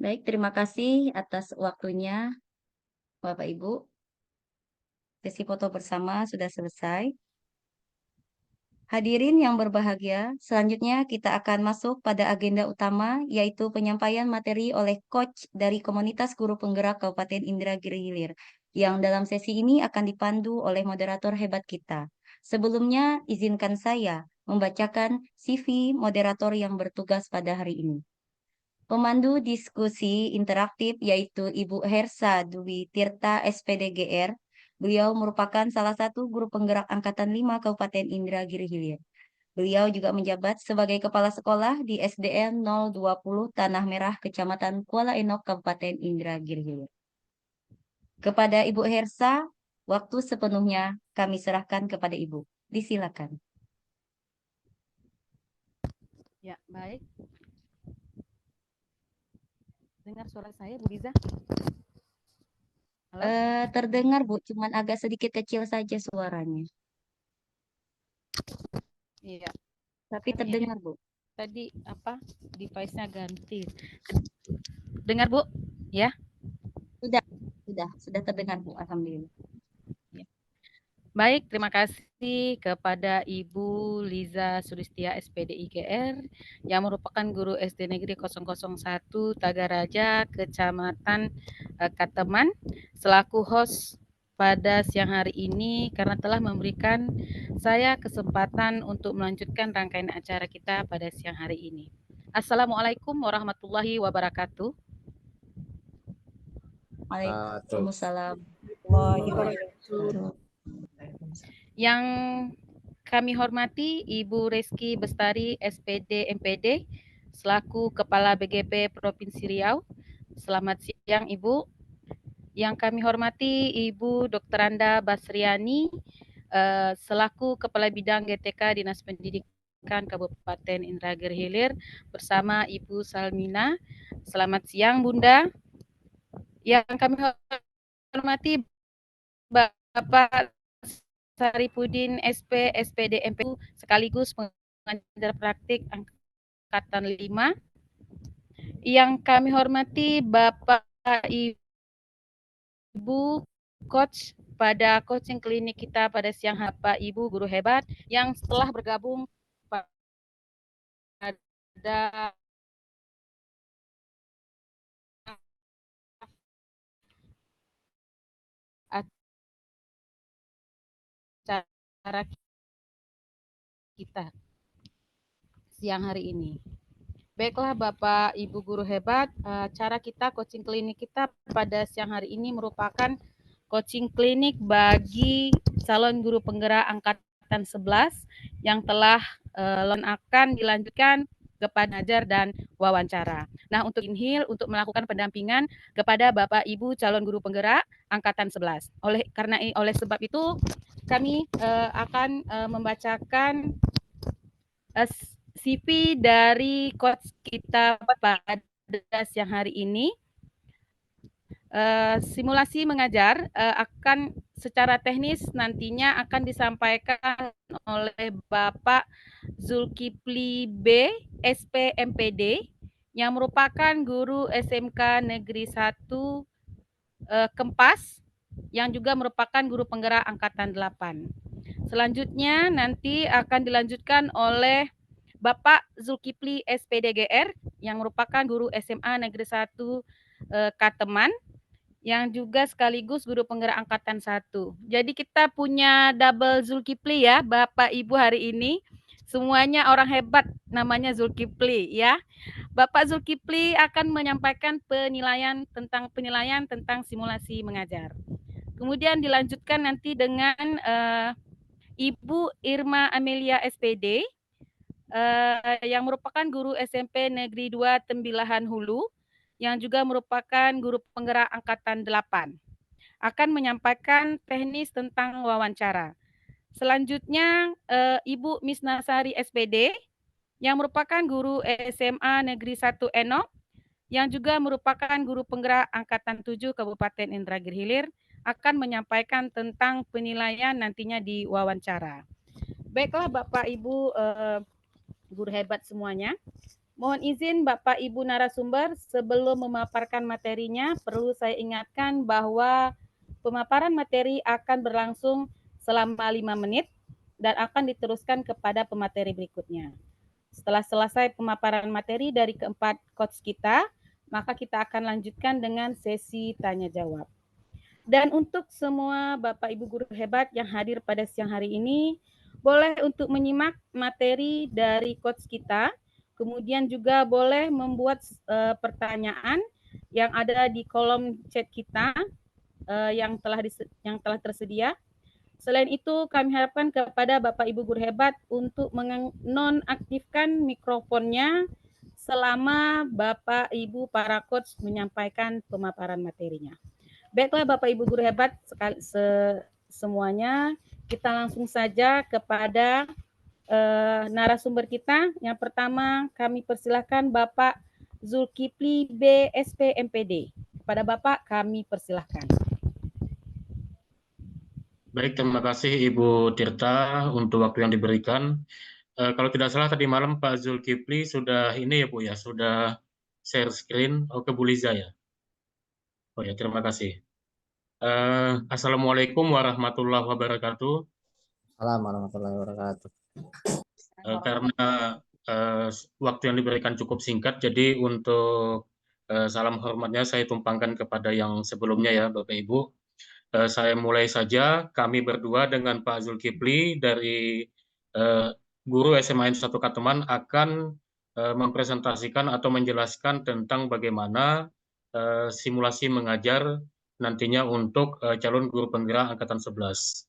Baik, terima kasih atas waktunya Bapak Ibu. Sesi foto bersama sudah selesai. Hadirin yang berbahagia, selanjutnya kita akan masuk pada agenda utama, yaitu penyampaian materi oleh coach dari komunitas guru penggerak Kabupaten Indragiri Hilir, yang dalam sesi ini akan dipandu oleh moderator hebat kita. Sebelumnya, izinkan saya membacakan CV moderator yang bertugas pada hari ini. Pemandu diskusi interaktif yaitu Ibu Hersa Dwi Tirta SPDGR. Beliau merupakan salah satu guru penggerak Angkatan 5 Kabupaten Indragiri Hilir. Beliau juga menjabat sebagai kepala sekolah di SDN 020 Tanah Merah, Kecamatan Kuala Enok, Kabupaten Indragiri Hilir. Kepada Ibu Hersa, waktu sepenuhnya kami serahkan kepada Ibu. Disilakan. Ya, baik. Dengar suara saya, Bu Liza? Halo? Terdengar, Bu, cuman agak sedikit kecil saja suaranya. Iya. Tapi terdengar, Bu. Tadi apa? Device-nya ganti. Dengar, Bu? Ya? Sudah terdengar, Bu. Alhamdulillah. Baik, terima kasih kepada Ibu Liza Sulistia SPD IGR yang merupakan guru SD Negeri 001 Tagaraja, Kecamatan Kateman, selaku host pada siang hari ini karena telah memberikan saya kesempatan untuk melanjutkan rangkaian acara kita pada siang hari ini. Assalamualaikum warahmatullahi wabarakatuh. Waalaikumsalam. Yang kami hormati Ibu Reski Bestari SPD MPD selaku Kepala BGP Provinsi Riau. Selamat siang Ibu. Yang kami hormati Ibu Dr. Anda Basriani selaku Kepala Bidang GTK Dinas Pendidikan Kabupaten Indragiri Hilir bersama Ibu Salmina. Selamat siang Bunda. Yang kami hormati Bapak Saripudin SP SPD MPU sekaligus pengajar praktik angkatan 5. Yang kami hormati Bapak Ibu Coach pada coaching klinik kita pada siang hari, Bapak Ibu guru hebat yang setelah bergabung pada acara kita siang hari ini. Baiklah Bapak Ibu guru hebat, cara kita coaching klinik kita pada siang hari ini merupakan coaching klinik bagi calon guru penggerak angkatan 11 yang telah akan dilanjutkan kepada ajar dan wawancara. Nah, untuk Inhil untuk melakukan pendampingan kepada Bapak Ibu calon guru penggerak angkatan 11. Oleh sebab itu kami akan membacakan CV dari coach kita pada siang hari ini. Simulasi mengajar akan secara teknis nantinya akan disampaikan oleh Bapak Zulkifli B, SP MPD, yang merupakan guru SMK Negeri 1 Kempas, yang juga merupakan guru penggerak angkatan 8. Selanjutnya nanti akan dilanjutkan oleh Bapak Zulkifli SPDGR yang merupakan guru SMA Negeri 1 Kateman yang juga sekaligus guru penggerak angkatan 1. Jadi kita punya double Zulkifli ya Bapak Ibu hari ini. Semuanya orang hebat namanya Zulkifli ya. Bapak Zulkifli akan menyampaikan penilaian tentang simulasi mengajar. Kemudian dilanjutkan nanti dengan Ibu Irma Amelia SPD yang merupakan guru SMP Negeri 2 Tembilahan Hulu yang juga merupakan guru penggerak angkatan 8 akan menyampaikan teknis tentang wawancara. Selanjutnya Ibu Misnasari SPD yang merupakan guru SMA Negeri 1 Enok yang juga merupakan guru penggerak angkatan 7 Kabupaten Indragiri Hilir akan menyampaikan tentang penilaian nantinya di wawancara. Baiklah Bapak Ibu guru hebat semuanya. Mohon izin Bapak Ibu narasumber, sebelum memaparkan materinya, perlu saya ingatkan bahwa pemaparan materi akan berlangsung selama 5 menit dan akan diteruskan kepada pemateri berikutnya. Setelah selesai pemaparan materi dari keempat coach kita, maka kita akan lanjutkan dengan sesi tanya jawab. Dan untuk semua Bapak Ibu guru hebat yang hadir pada siang hari ini, boleh untuk menyimak materi dari coach kita, kemudian juga boleh membuat pertanyaan yang ada di kolom chat kita yang telah tersedia. Selain itu, kami harapkan kepada Bapak Ibu guru hebat untuk menonaktifkan mikrofonnya selama Bapak Ibu para coach menyampaikan pemaparan materinya. Baiklah Bapak Ibu guru hebat semuanya, kita langsung saja kepada narasumber kita. Yang pertama kami persilahkan Bapak Zulkifli B, SP MPD. Kepada Bapak kami persilahkan. Baik, terima kasih Ibu Tirta untuk waktu yang diberikan. Kalau tidak salah tadi malam Pak Zulkifli sudah ini ya Bu ya, sudah share screen. Oke Bu Liza ya. Oh ya, terima kasih. Assalamualaikum warahmatullahi wabarakatuh. Assalamualaikum warahmatullahi wabarakatuh. Karena waktu yang diberikan cukup singkat, jadi untuk salam hormatnya saya tumpangkan kepada yang sebelumnya ya Bapak Ibu. Saya mulai saja, kami berdua dengan Pak Zulkifli dari guru SMA 1 Kateman akan mempresentasikan atau menjelaskan tentang bagaimana simulasi mengajar nantinya untuk calon guru penggerak angkatan 11.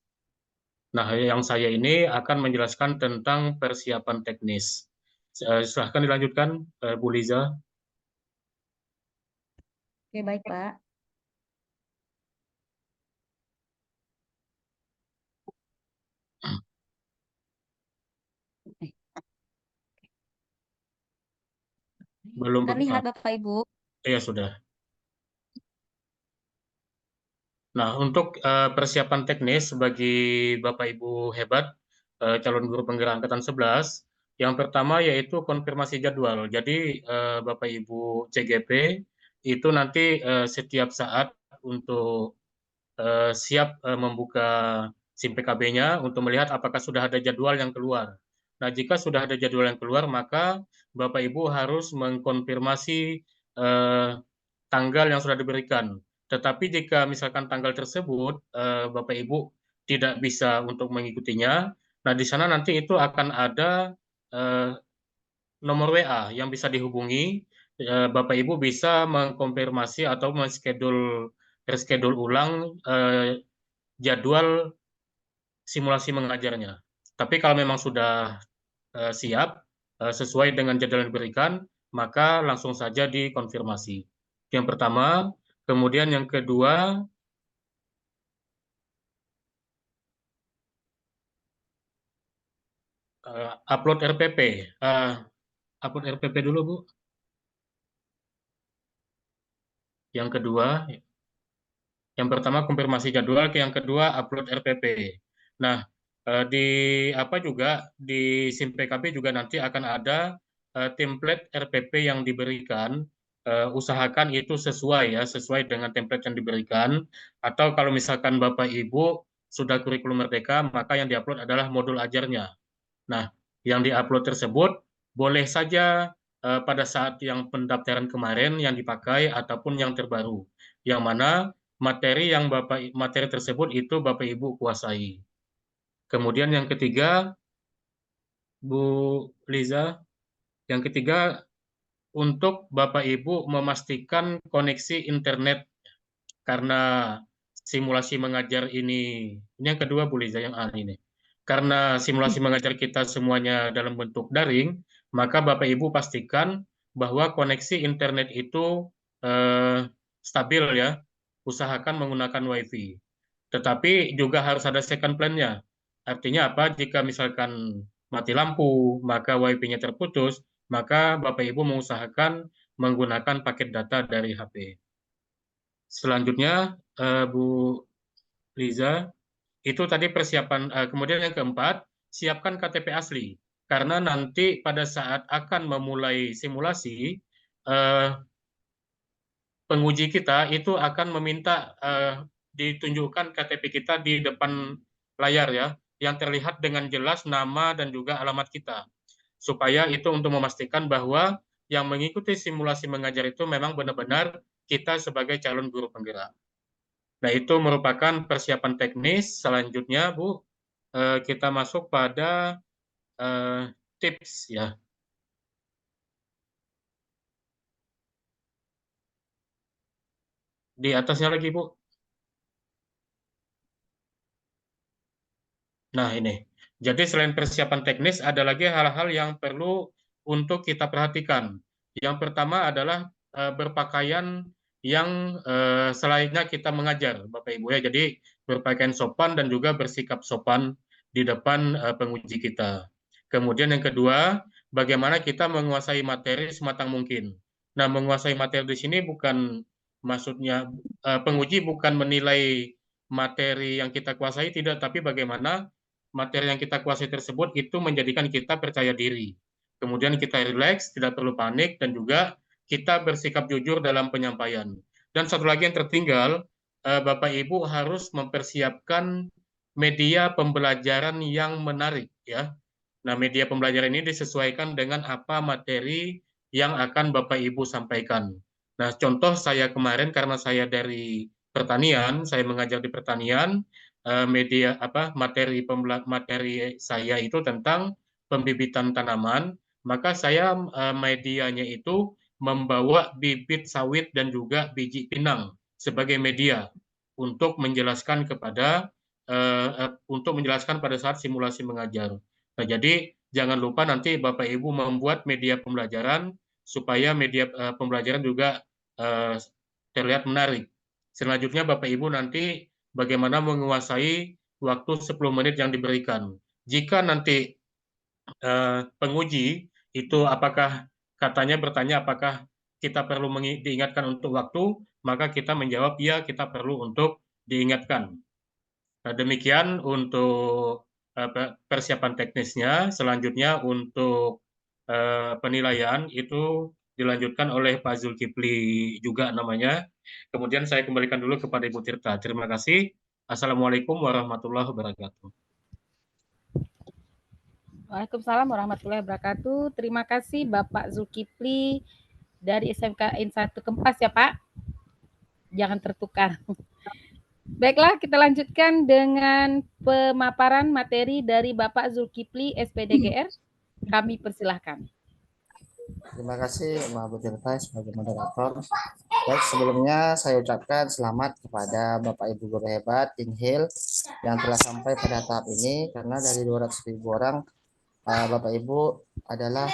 Nah, yang saya ini akan menjelaskan tentang persiapan teknis. Silahkan dilanjutkan, Bu Liza. Oke, baik Pak. Belum, Terlihat Bapak Ibu. ya sudah. Nah, untuk persiapan teknis bagi Bapak Ibu hebat, calon guru penggerak angkatan 11, yang pertama yaitu konfirmasi jadwal. Jadi Bapak Ibu CGP itu nanti setiap saat untuk siap membuka SIM PKB-nya untuk melihat apakah sudah ada jadwal yang keluar. Nah, jika sudah ada jadwal yang keluar, maka Bapak Ibu harus mengkonfirmasi tanggal yang sudah diberikan. Tetapi jika misalkan tanggal tersebut Bapak Ibu tidak bisa untuk mengikutinya, nah di sana nanti itu akan ada nomor WA yang bisa dihubungi. Bapak Ibu bisa mengkonfirmasi atau reschedule ulang jadwal simulasi mengajarnya. Tapi kalau memang sudah siap sesuai dengan jadwal yang diberikan, maka langsung saja dikonfirmasi. Yang pertama, kemudian yang kedua, upload RPP. Upload RPP dulu, Bu. Yang kedua, yang pertama konfirmasi jadwal, yang kedua upload RPP. Nah, di di SIM PKB juga nanti akan ada template RPP yang diberikan. Usahakan itu sesuai dengan template yang diberikan. Atau kalau misalkan Bapak Ibu sudah kurikulum Merdeka, maka yang diupload adalah modul ajarnya. Nah, yang diupload tersebut boleh saja pada saat yang pendaftaran kemarin yang dipakai ataupun yang terbaru. Yang mana materi tersebut itu Bapak Ibu kuasai. Kemudian yang ketiga, Bu Liza, yang ketiga untuk Bapak Ibu memastikan koneksi internet karena simulasi mengajar ini yang kedua Bu Liza yang ini. Karena simulasi mengajar kita semuanya dalam bentuk daring, maka Bapak Ibu pastikan bahwa koneksi internet itu stabil ya. Usahakan menggunakan WiFi. Tetapi juga harus ada second plan-nya. Artinya apa? Jika misalkan mati lampu, maka WiFi-nya terputus, maka Bapak Ibu mengusahakan menggunakan paket data dari HP. Selanjutnya, Bu Liza, itu tadi persiapan. Kemudian yang keempat, siapkan KTP asli. Karena nanti pada saat akan memulai simulasi, penguji kita itu akan meminta ditunjukkan KTP kita di depan layar ya, yang terlihat dengan jelas nama dan juga alamat kita. Supaya itu untuk memastikan bahwa yang mengikuti simulasi mengajar itu memang benar-benar kita sebagai calon guru penggerak. Nah, itu merupakan persiapan teknis. Selanjutnya, Bu, kita masuk pada tips ya. Di atasnya lagi, Bu. Nah, ini. Jadi selain persiapan teknis, ada lagi hal-hal yang perlu untuk kita perhatikan. Yang pertama adalah berpakaian yang selayaknya kita mengajar, Bapak Ibu ya. Jadi berpakaian sopan dan juga bersikap sopan di depan penguji kita. Kemudian yang kedua, bagaimana kita menguasai materi sematang mungkin. Nah, menguasai materi di sini bukan maksudnya penguji bukan menilai materi yang kita kuasai, tidak, tapi bagaimana materi yang kita kuasai tersebut itu menjadikan kita percaya diri. Kemudian kita rileks, tidak perlu panik, dan juga kita bersikap jujur dalam penyampaian. Dan satu lagi yang tertinggal, Bapak Ibu harus mempersiapkan media pembelajaran yang menarik ya. Nah, media pembelajaran ini disesuaikan dengan apa materi yang akan Bapak Ibu sampaikan. Nah, contoh saya kemarin karena saya dari pertanian, saya mengajar di pertanian, materi saya itu tentang pembibitan tanaman, maka saya medianya itu membawa bibit sawit dan juga biji pinang sebagai media untuk menjelaskan pada saat simulasi mengajar. Nah, jadi jangan lupa nanti Bapak Ibu membuat media pembelajaran supaya media pembelajaran juga terlihat menarik. Selanjutnya Bapak Ibu nanti bagaimana menguasai waktu 10 menit yang diberikan. Jika nanti penguji itu apakah katanya bertanya apakah kita perlu diingatkan untuk waktu, maka kita menjawab ya, kita perlu untuk diingatkan. Demikian untuk persiapan teknisnya. Selanjutnya untuk penilaian itu dilanjutkan oleh Pak Zulkifli juga namanya. Kemudian saya kembalikan dulu kepada Ibu Tirta. Terima kasih. Assalamualaikum warahmatullahi wabarakatuh. Waalaikumsalam warahmatullahi wabarakatuh. Terima kasih Bapak Zulkifli dari SMKN 1 Kempas ya Pak. Jangan tertukar. Baiklah, kita lanjutkan dengan pemaparan materi dari Bapak Zulkifli SPDGR. Kami persilahkan. Terima kasih Mbak Bu Tirta sebagai moderator. Baik, sebelumnya saya ucapkan selamat kepada Bapak Ibu guru hebat Inhil yang telah sampai pada tahap ini, karena dari 200.000 orang Bapak Ibu adalah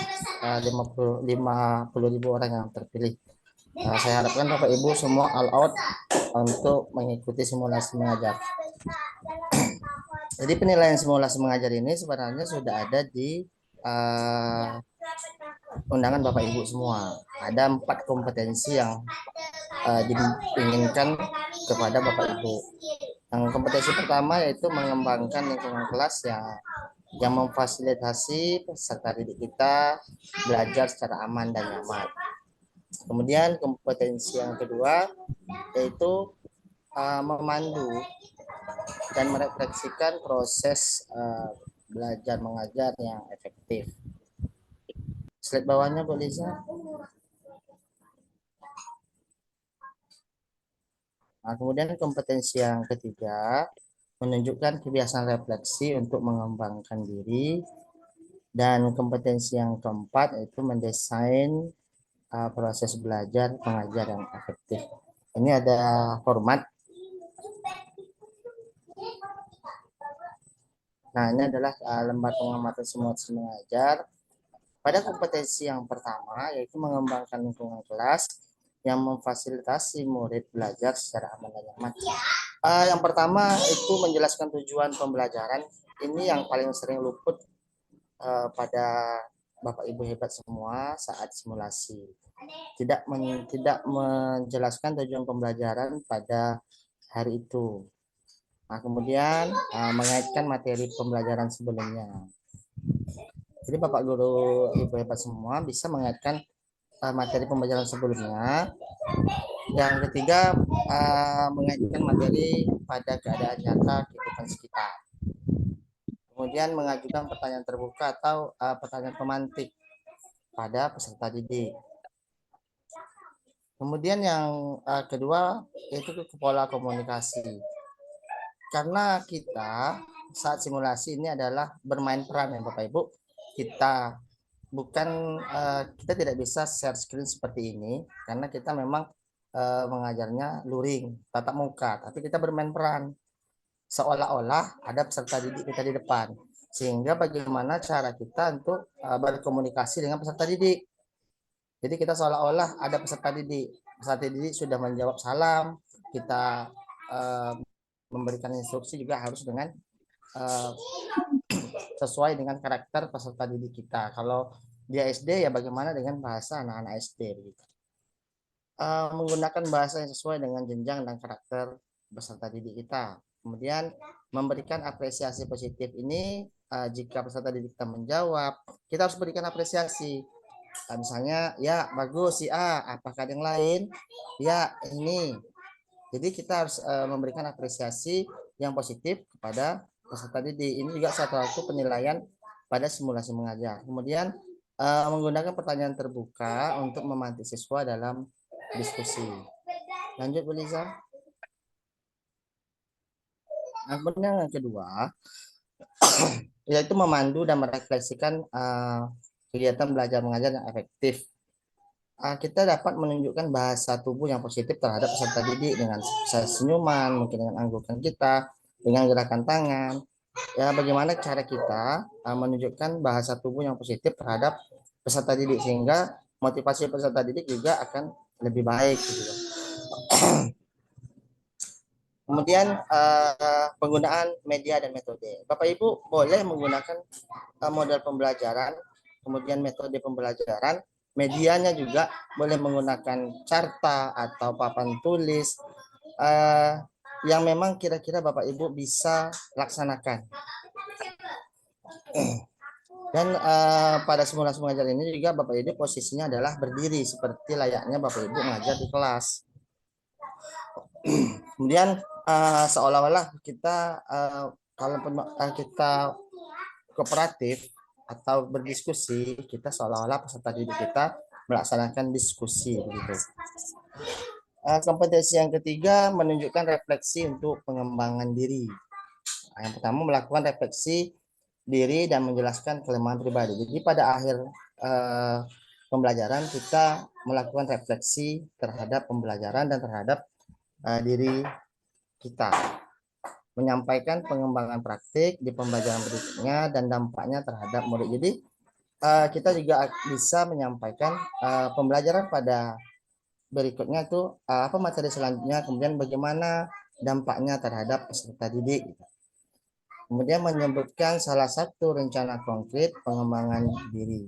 50.000 orang yang terpilih. Saya harapkan Bapak Ibu semua all out untuk mengikuti simulasi mengajar. Jadi penilaian simulasi mengajar ini sebenarnya sudah ada di undangan Bapak Ibu semua. Ada 4 kompetensi yang diinginkan kepada Bapak Ibu. Yang kompetensi pertama yaitu mengembangkan lingkungan kelas yang memfasilitasi peserta didik kita belajar secara aman dan nyaman. Kemudian kompetensi yang kedua yaitu memandu dan merefleksikan proses belajar mengajar yang efektif. Slide bawahnya Bu Liza. Nah, kemudian kompetensi yang ketiga menunjukkan kebiasaan refleksi untuk mengembangkan diri, dan kompetensi yang keempat yaitu mendesain proses belajar mengajar yang efektif. Ini ada format. Nah, ini adalah lembar pengamatan simulasi mengajar. Pada kompetensi yang pertama yaitu mengembangkan lingkungan kelas yang memfasilitasi murid belajar secara aman dan nyaman. Yang pertama itu menjelaskan tujuan pembelajaran. Ini yang paling sering luput pada Bapak Ibu hebat semua saat simulasi. Tidak menjelaskan tujuan pembelajaran pada hari itu. Nah, kemudian mengaitkan materi pembelajaran sebelumnya. Jadi Bapak Guru Ibu hebat semua bisa mengaitkan materi pembelajaran sebelumnya. Yang ketiga, mengaitkan materi pada keadaan nyata kehidupan sekitar. Kemudian mengajukan pertanyaan terbuka atau pertanyaan pemantik pada peserta didik. Kemudian yang kedua yaitu pola komunikasi. Karena kita saat simulasi ini adalah bermain peran ya Bapak Ibu. Kita tidak bisa share screen seperti ini karena kita memang mengajarnya luring, tatap muka, tapi kita bermain peran seolah-olah ada peserta didik kita di depan, sehingga bagaimana cara kita untuk berkomunikasi dengan peserta didik. Jadi kita seolah-olah ada peserta didik sudah menjawab salam, kita memberikan instruksi juga harus dengan sesuai dengan karakter peserta didik kita. Kalau dia SD ya bagaimana dengan bahasa anak-anak SD begitu. Menggunakan bahasa yang sesuai dengan jenjang dan karakter peserta didik kita. Kemudian memberikan apresiasi positif ini jika peserta didik kita menjawab, kita harus berikan apresiasi. Misalnya ya bagus si A, apakah yang lain? Ya ini. Jadi kita harus memberikan apresiasi yang positif kepada peserta didik. Ini juga satu penilaian pada simulasi mengajar. Kemudian menggunakan pertanyaan terbuka untuk memantik siswa dalam diskusi. Lanjut Bu Liza. Nah, kemudian yang kedua yaitu memandu dan merefleksikan kegiatan belajar mengajar yang efektif. Kita dapat menunjukkan bahasa tubuh yang positif terhadap peserta didik dengan senyuman, mungkin dengan anggukan kita, dengan gerakan tangan. Ya, bagaimana cara kita menunjukkan bahasa tubuh yang positif terhadap peserta didik sehingga motivasi peserta didik juga akan lebih baik gitu. Kemudian penggunaan media dan metode. Bapak Ibu boleh menggunakan model pembelajaran, kemudian metode pembelajaran medianya juga boleh menggunakan carta atau papan tulis yang memang kira-kira Bapak Ibu bisa laksanakan. Dan pada simulasi mengajar ini juga Bapak Ibu posisinya adalah berdiri seperti layaknya Bapak Ibu mengajar di kelas. Kemudian seolah-olah kita kalau kita kooperatif atau berdiskusi, kita seolah-olah peserta didik kita melaksanakan diskusi begitu. Kompetensi yang ketiga menunjukkan refleksi untuk pengembangan diri. Yang pertama melakukan refleksi diri dan menjelaskan kelemahan pribadi. Jadi pada akhir pembelajaran kita melakukan refleksi terhadap pembelajaran dan terhadap diri kita. Menyampaikan pengembangan praktik di pembelajaran berikutnya dan dampaknya terhadap murid. Jadi kita juga bisa menyampaikan pembelajaran pada berikutnya itu apa materi selanjutnya, kemudian bagaimana dampaknya terhadap peserta didik. Kemudian menyebutkan salah satu rencana konkret pengembangan diri.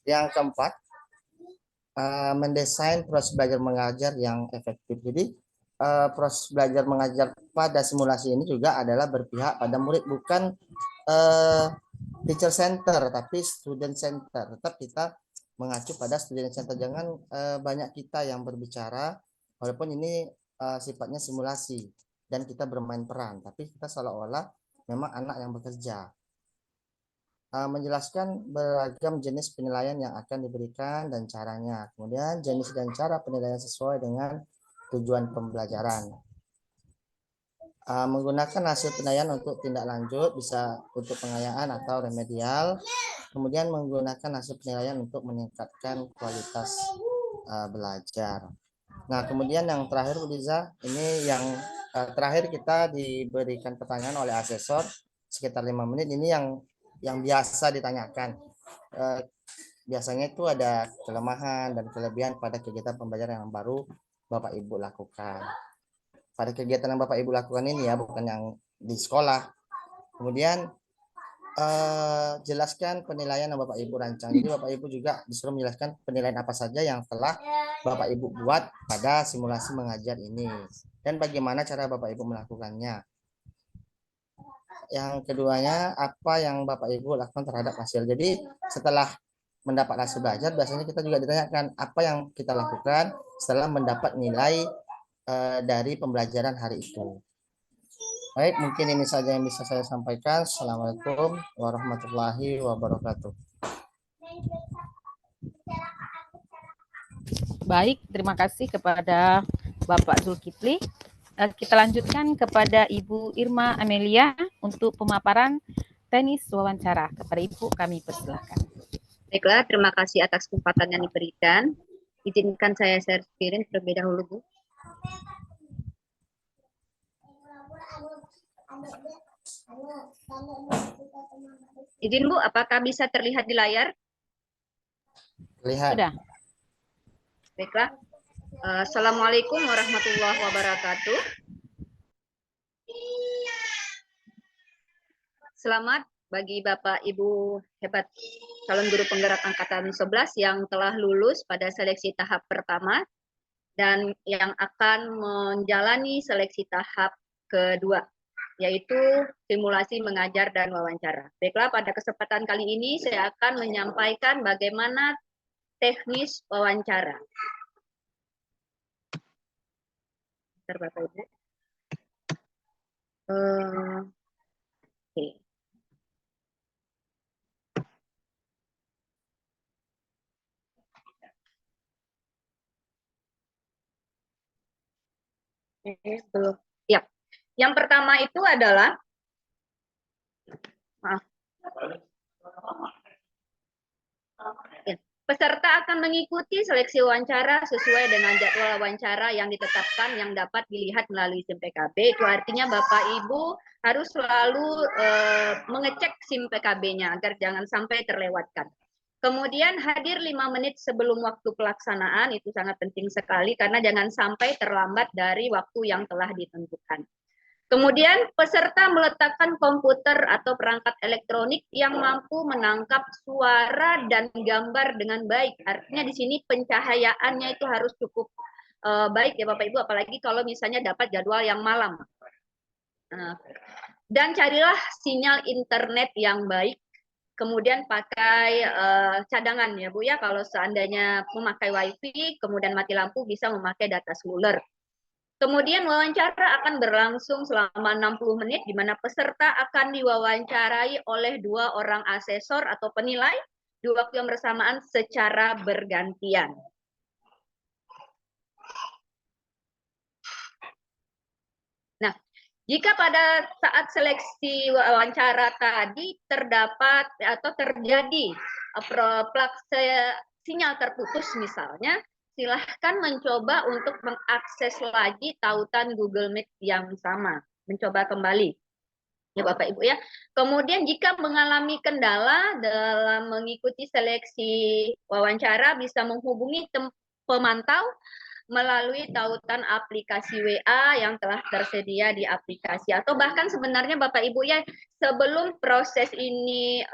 Yang keempat, mendesain proses belajar mengajar yang efektif. Jadi proses belajar mengajar pada simulasi ini juga adalah berpihak pada murid, bukan teacher center tapi student center. Tetap kita mengacu pada student center, jangan banyak kita yang berbicara walaupun ini sifatnya simulasi dan kita bermain peran, tapi kita seolah-olah memang anak yang bekerja. Menjelaskan beragam jenis penilaian yang akan diberikan dan caranya, kemudian jenis dan cara penilaian sesuai dengan tujuan pembelajaran. Menggunakan hasil penilaian untuk tindak lanjut, bisa untuk pengayaan atau remedial, kemudian menggunakan hasil penilaian untuk meningkatkan kualitas belajar. Nah, kemudian yang terakhir Bu Liza, ini yang terakhir kita diberikan pertanyaan oleh asesor sekitar 5 menit. Ini yang biasa ditanyakan. Biasanya itu ada kelemahan dan kelebihan pada kegiatan pembelajaran yang baru Bapak Ibu lakukan. Pada kegiatan yang Bapak Ibu lakukan ini ya, bukan yang di sekolah. Kemudian jelaskan penilaian yang Bapak Ibu rancang. Jadi Bapak Ibu juga disuruh menjelaskan penilaian apa saja yang telah Bapak Ibu buat pada simulasi mengajar ini dan bagaimana cara Bapak Ibu melakukannya. Yang keduanya, apa yang Bapak Ibu lakukan terhadap hasil. Jadi setelah mendapat hasil belajar, biasanya kita juga ditanyakan apa yang kita lakukan setelah mendapat nilai dari pembelajaran hari itu. Baik, mungkin ini saja yang bisa saya sampaikan. Assalamualaikum warahmatullahi wabarakatuh. Baik, terima kasih kepada Bapak Zulkifli. Kita lanjutkan kepada Ibu Irma Amelia untuk pemaparan teknis wawancara. Kepada Ibu kami persilakan. Baiklah, terima kasih atas kesempatan yang diberikan. Izinkan saya share screen terlebih dahulu, Bu. Izin Bu, apakah bisa terlihat di layar? Lihat. Sudah. Baiklah. Assalamualaikum warahmatullahi wabarakatuh. Selamat bagi Bapak Ibu hebat calon guru penggerak angkatan 11 yang telah lulus pada seleksi tahap pertama dan yang akan menjalani seleksi tahap kedua, yaitu simulasi mengajar dan wawancara. Baiklah, pada kesempatan kali ini saya akan menyampaikan bagaimana teknis wawancara. Bentar, Bapak Ibu. Oke. Belum. Ya. Yang pertama itu adalah peserta akan mengikuti seleksi wawancara sesuai dengan jadwal wawancara yang ditetapkan yang dapat dilihat melalui SIM PKB. Itu artinya Bapak Ibu harus selalu mengecek SIM PKB-nya agar jangan sampai terlewatkan. Kemudian hadir 5 menit sebelum waktu pelaksanaan, itu sangat penting sekali karena jangan sampai terlambat dari waktu yang telah ditentukan. Kemudian peserta meletakkan komputer atau perangkat elektronik yang mampu menangkap suara dan gambar dengan baik. Artinya di sini pencahayaannya itu harus cukup baik ya Bapak Ibu, apalagi kalau misalnya dapat jadwal yang malam. Dan carilah sinyal internet yang baik. Kemudian pakai cadangan ya Bu ya, kalau seandainya memakai wifi, kemudian mati lampu bisa memakai data seluler. Kemudian wawancara akan berlangsung selama 60 menit di mana peserta akan diwawancarai oleh 2 orang asesor atau penilai di waktu yang bersamaan secara bergantian. Nah, jika pada saat seleksi wawancara tadi terdapat atau terjadi sinyal terputus misalnya, silahkan mencoba untuk mengakses lagi tautan Google Meet yang sama, mencoba kembali. Ya Bapak Ibu ya. Kemudian jika mengalami kendala dalam mengikuti seleksi wawancara bisa menghubungi pemantau melalui tautan aplikasi WA yang telah tersedia di aplikasi, atau bahkan sebenarnya Bapak Ibu ya, sebelum proses ini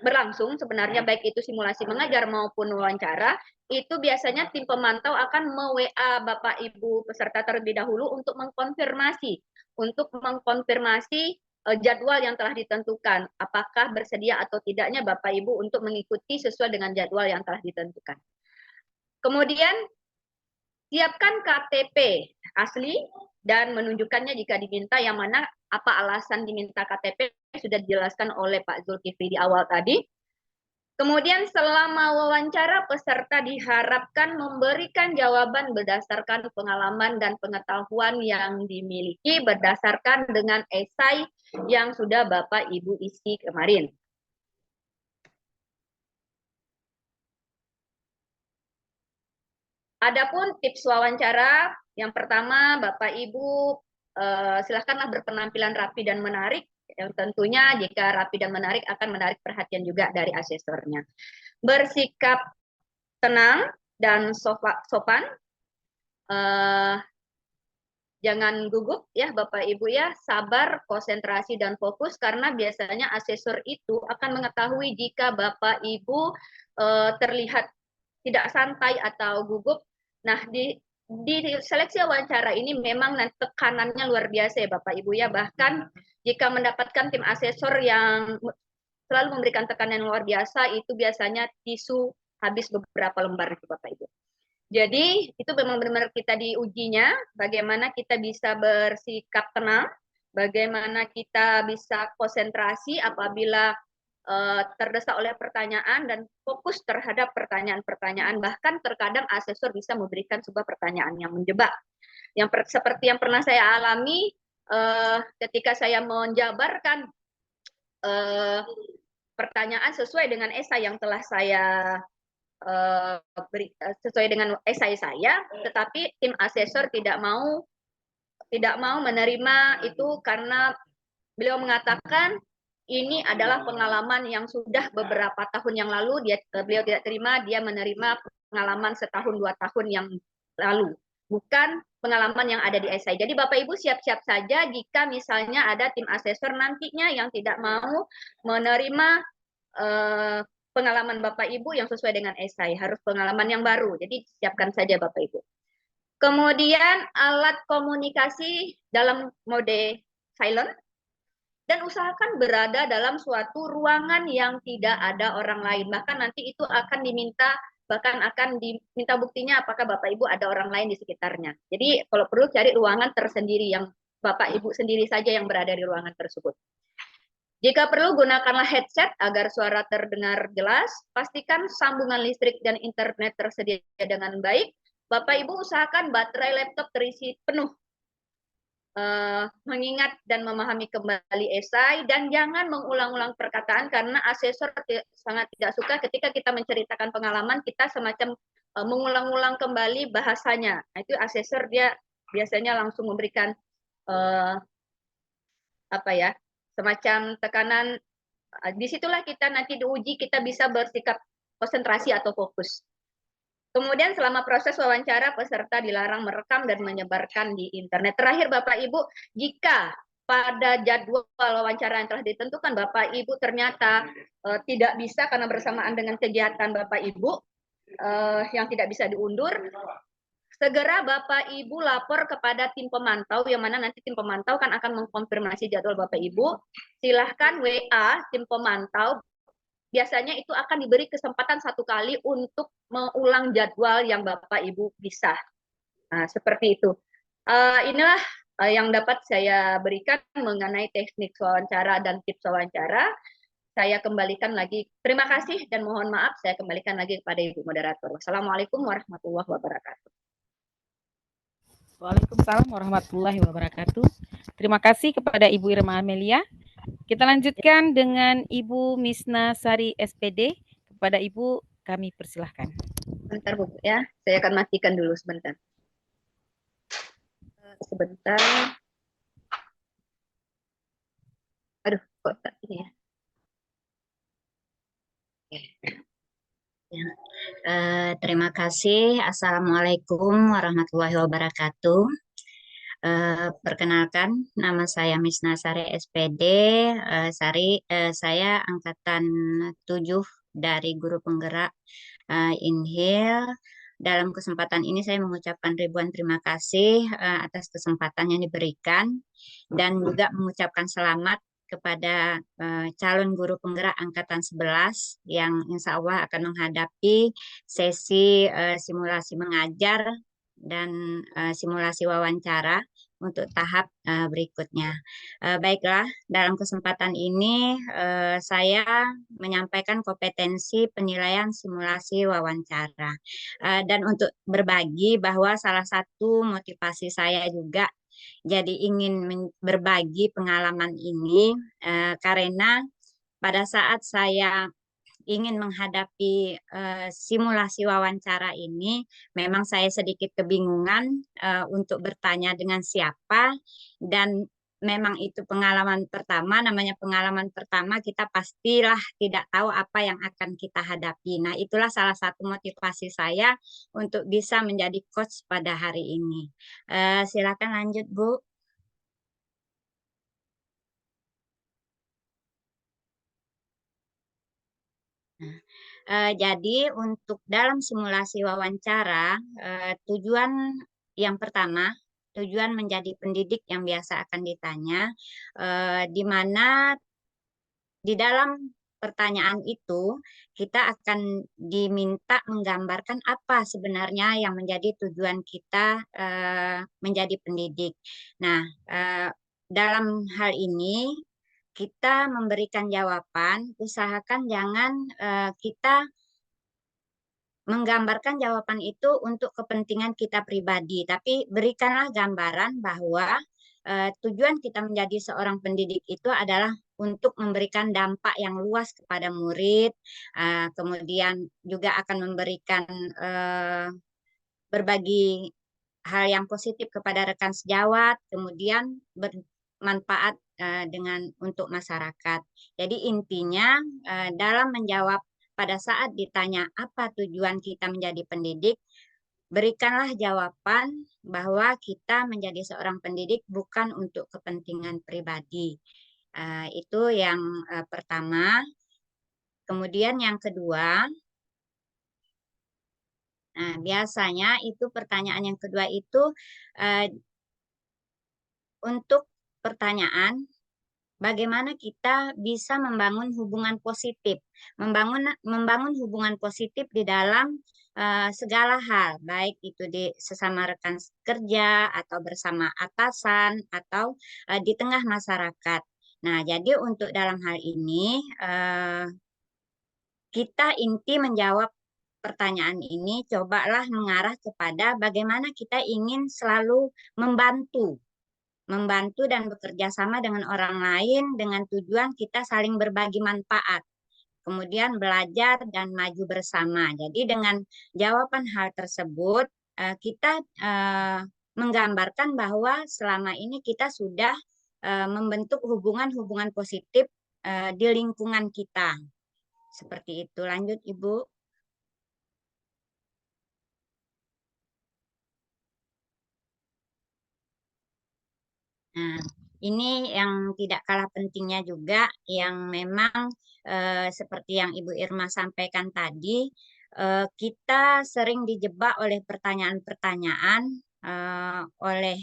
berlangsung sebenarnya baik itu simulasi mengajar maupun wawancara, itu biasanya tim pemantau akan me-WA Bapak Ibu peserta terlebih dahulu untuk mengkonfirmasi jadwal yang telah ditentukan, apakah bersedia atau tidaknya Bapak Ibu untuk mengikuti sesuai dengan jadwal yang telah ditentukan. Kemudian siapkan KTP asli dan menunjukkannya jika diminta, yang mana apa alasan diminta KTP sudah dijelaskan oleh Pak Zulkifli di awal tadi. Kemudian selama wawancara peserta diharapkan memberikan jawaban berdasarkan pengalaman dan pengetahuan yang dimiliki berdasarkan dengan esai yang sudah Bapak Ibu isi kemarin. Adapun tips wawancara, yang pertama Bapak Ibu silakanlah berpenampilan rapi dan menarik, yang tentunya jika rapi dan menarik akan menarik perhatian juga dari asesornya. Bersikap tenang dan sopan, jangan gugup ya Bapak Ibu ya, sabar, konsentrasi dan fokus, karena biasanya asesor itu akan mengetahui jika Bapak Ibu terlihat tidak santai atau gugup. Nah, di seleksi wawancara ini memang tekanannya luar biasa ya Bapak Ibu ya, bahkan jika mendapatkan tim asesor yang selalu memberikan tekanan yang luar biasa, itu biasanya tisu habis beberapa lembar itu Bapak Ibu. Jadi itu memang benar-benar kita diujinya, bagaimana kita bisa bersikap tenang, bagaimana kita bisa konsentrasi apabila terdesak oleh pertanyaan dan fokus terhadap pertanyaan-pertanyaan. Bahkan terkadang asesor bisa memberikan sebuah pertanyaan yang menjebak. Seperti yang pernah saya alami ketika saya menjabarkan pertanyaan sesuai dengan esai yang telah saya sesuai dengan esai saya, tetapi tim asesor tidak mau menerima itu karena beliau mengatakan ini adalah pengalaman yang sudah beberapa tahun yang lalu, beliau tidak terima, dia menerima pengalaman setahun 2 tahun yang lalu, bukan pengalaman yang ada di esai. Jadi Bapak Ibu siap-siap saja jika misalnya ada tim asesor nantinya yang tidak mau menerima pengalaman Bapak Ibu yang sesuai dengan esai, harus pengalaman yang baru. Jadi siapkan saja Bapak Ibu. Kemudian alat komunikasi dalam mode silent, dan usahakan berada dalam suatu ruangan yang tidak ada orang lain. Bahkan nanti itu akan diminta buktinya apakah Bapak Ibu ada orang lain di sekitarnya. Jadi kalau perlu cari ruangan tersendiri yang Bapak Ibu sendiri saja yang berada di ruangan tersebut. Jika perlu gunakanlah headset agar suara terdengar jelas. Pastikan sambungan listrik dan internet tersedia dengan baik. Bapak Ibu usahakan baterai laptop terisi penuh. Mengingat dan memahami kembali esai, dan jangan mengulang-ulang perkataan karena asesor sangat tidak suka ketika kita menceritakan pengalaman kita semacam mengulang-ulang kembali bahasanya. Nah, itu asesor dia biasanya langsung memberikan semacam tekanan. Disitulah kita nanti diuji kita bisa bersikap konsentrasi atau fokus. Kemudian selama proses wawancara peserta dilarang merekam dan menyebarkan di internet. Terakhir Bapak Ibu, jika pada jadwal wawancara yang telah ditentukan Bapak Ibu ternyata tidak bisa karena bersamaan dengan kegiatan Bapak Ibu yang tidak bisa diundur, segera Bapak Ibu lapor kepada tim pemantau, yang mana nanti tim pemantau kan akan mengkonfirmasi jadwal Bapak Ibu. Silahkan WA tim pemantau, biasanya itu akan diberi kesempatan 1 kali untuk mengulang jadwal yang Bapak Ibu bisa. Nah, seperti itu. Inilah yang dapat saya berikan mengenai teknik wawancara dan tips wawancara. Saya kembalikan lagi. Terima kasih dan mohon maaf, saya kembalikan lagi kepada Ibu Moderator. Wassalamualaikum warahmatullahi wabarakatuh. Waalaikumsalam warahmatullahi wabarakatuh. Terima kasih kepada Ibu Irma Amelia. Kita lanjutkan dengan Ibu Misna Sari SPD. Kepada Ibu kami persilahkan. Bentar Bu ya, saya akan matikan dulu sebentar. Sebentar. Aduh, kok ini ya. Ya. Terima kasih. Assalamualaikum warahmatullahi wabarakatuh. Perkenalkan, nama saya Misna Sari SPD. Saya angkatan 7 dari guru penggerak INHIL. Dalam kesempatan ini saya mengucapkan ribuan terima kasih atas kesempatan yang diberikan dan juga mengucapkan selamat kepada calon guru penggerak angkatan 11 yang insya Allah akan menghadapi sesi simulasi mengajar dan simulasi wawancara untuk tahap berikutnya. Baiklah, dalam kesempatan ini saya menyampaikan kompetensi penilaian simulasi wawancara. Dan untuk berbagi bahwa salah satu motivasi saya juga jadi ingin berbagi pengalaman ini karena pada saat saya ingin menghadapi simulasi wawancara ini, memang saya sedikit kebingungan untuk bertanya dengan siapa, dan memang itu pengalaman pertama, namanya pengalaman pertama, kita pastilah tidak tahu apa yang akan kita hadapi. Nah, itulah salah satu motivasi saya untuk bisa menjadi coach pada hari ini. Silakan lanjut, Bu. Jadi untuk dalam simulasi wawancara, tujuan yang pertama, tujuan menjadi pendidik yang biasa akan ditanya, di mana di dalam pertanyaan itu kita akan diminta menggambarkan apa sebenarnya yang menjadi tujuan kita menjadi pendidik. Nah, dalam hal ini kita memberikan jawaban, usahakan jangan kita menggambarkan jawaban itu untuk kepentingan kita pribadi, tapi berikanlah gambaran bahwa tujuan kita menjadi seorang pendidik itu adalah untuk memberikan dampak yang luas kepada murid, kemudian juga akan memberikan berbagi hal yang positif kepada rekan sejawat, kemudian bermanfaat untuk masyarakat. Jadi intinya dalam menjawab pada saat ditanya apa tujuan kita menjadi pendidik, berikanlah jawaban bahwa kita menjadi seorang pendidik bukan untuk kepentingan pribadi. Itu yang pertama. Kemudian yang kedua, nah, biasanya itu pertanyaan yang kedua itu untuk pertanyaan bagaimana kita bisa membangun hubungan positif, membangun hubungan positif di dalam segala hal, baik itu di sesama rekan kerja atau bersama atasan atau di tengah masyarakat. Nah, jadi untuk dalam hal ini kita inti menjawab pertanyaan ini cobalah mengarah kepada bagaimana kita ingin selalu membantu dan bekerja sama dengan orang lain dengan tujuan kita saling berbagi manfaat, kemudian belajar dan maju bersama. Jadi dengan jawaban hal tersebut kita menggambarkan bahwa selama ini kita sudah membentuk hubungan-hubungan positif di lingkungan kita. Seperti itu. Lanjut, Ibu. Nah, ini yang tidak kalah pentingnya juga, yang memang seperti yang Ibu Irma sampaikan tadi, kita sering dijebak oleh pertanyaan-pertanyaan oleh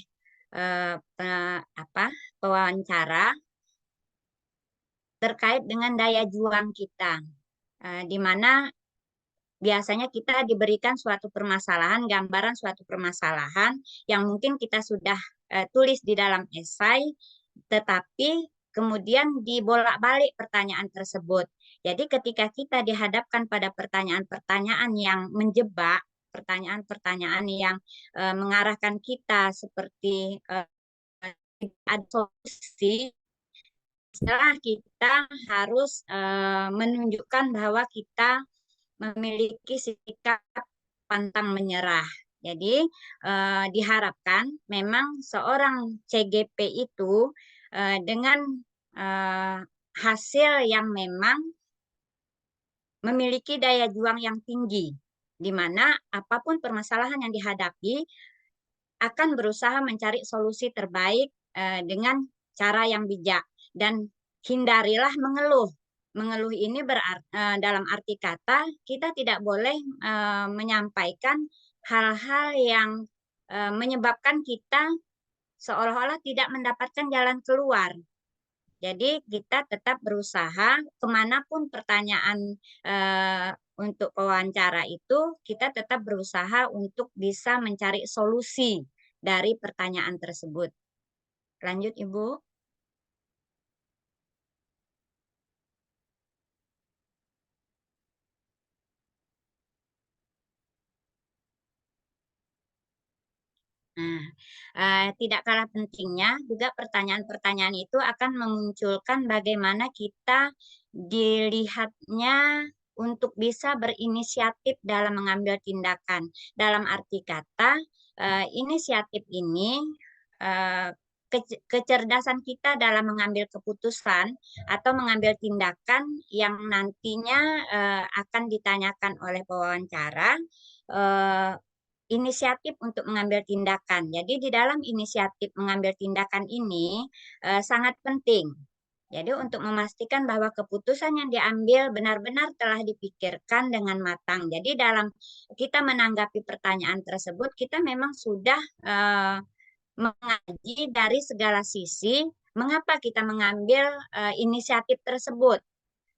pewawancara terkait dengan daya juang kita, di mana biasanya kita diberikan suatu permasalahan, gambaran suatu permasalahan yang mungkin kita sudah tulis di dalam esai, tetapi kemudian dibolak-balik pertanyaan tersebut. Jadi ketika kita dihadapkan pada pertanyaan-pertanyaan yang menjebak, pertanyaan-pertanyaan yang mengarahkan kita seperti ada solusi, setelah kita harus menunjukkan bahwa kita memiliki sikap pantang menyerah. Jadi diharapkan memang seorang CGP itu dengan hasil yang memang memiliki daya juang yang tinggi, di mana apapun permasalahan yang dihadapi akan berusaha mencari solusi terbaik dengan cara yang bijak, dan hindarilah mengeluh. Mengeluh ini dalam arti kata kita tidak boleh menyampaikan hal-hal yang menyebabkan kita seolah-olah tidak mendapatkan jalan keluar. Jadi kita tetap berusaha kemanapun pertanyaan untuk pewawancara itu, kita tetap berusaha untuk bisa mencari solusi dari pertanyaan tersebut. Lanjut, Ibu. Nah, tidak kalah pentingnya juga pertanyaan-pertanyaan itu akan memunculkan bagaimana kita dilihatnya untuk bisa berinisiatif dalam mengambil tindakan. Dalam arti kata, inisiatif ini kecerdasan kita dalam mengambil keputusan atau mengambil tindakan yang nantinya akan ditanyakan oleh pewawancara, inisiatif untuk mengambil tindakan. Jadi di dalam inisiatif mengambil tindakan ini sangat penting. Jadi untuk memastikan bahwa keputusan yang diambil benar-benar telah dipikirkan dengan matang. Jadi dalam kita menanggapi pertanyaan tersebut, kita memang sudah mengaji dari segala sisi mengapa kita mengambil inisiatif tersebut.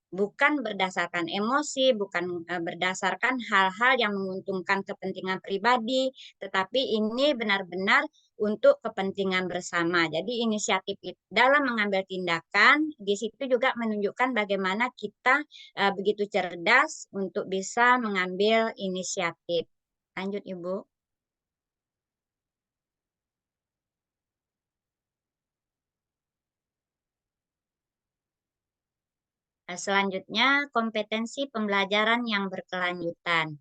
Bukan berdasarkan emosi, bukan berdasarkan hal-hal yang menguntungkan kepentingan pribadi, tetapi ini benar-benar untuk kepentingan bersama. Jadi inisiatif dalam mengambil tindakan, di situ juga menunjukkan bagaimana kita begitu cerdas untuk bisa mengambil inisiatif. Lanjut, Ibu. Selanjutnya, kompetensi pembelajaran yang berkelanjutan.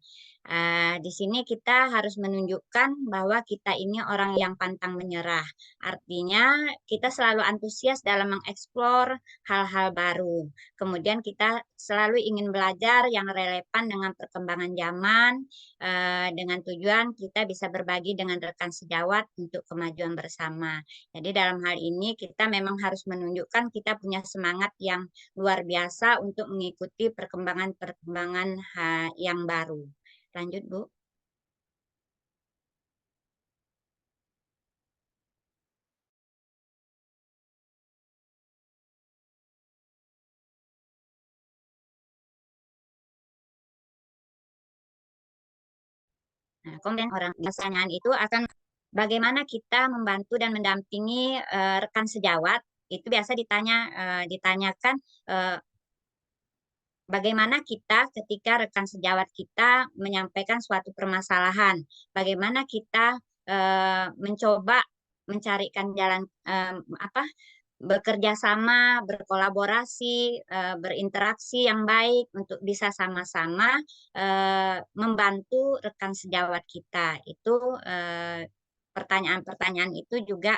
Di sini kita harus menunjukkan bahwa kita ini orang yang pantang menyerah. Artinya, kita selalu antusias dalam mengeksplor hal-hal baru. Kemudian kita selalu ingin belajar yang relevan dengan perkembangan zaman, dengan tujuan kita bisa berbagi dengan rekan sejawat untuk kemajuan bersama. Jadi dalam hal ini kita memang harus menunjukkan kita punya semangat yang luar biasa untuk mengikuti perkembangan-perkembangan yang baru. Lanjut, Bu. Nah, kemudian orang pertanyaan itu akan bagaimana kita membantu dan mendampingi rekan sejawat. Itu biasa ditanyakan bagaimana kita ketika rekan sejawat kita menyampaikan suatu permasalahan, bagaimana kita mencoba mencarikan jalan bekerja sama, berkolaborasi, berinteraksi yang baik untuk bisa sama-sama membantu rekan sejawat kita. Itu pertanyaan-pertanyaan itu juga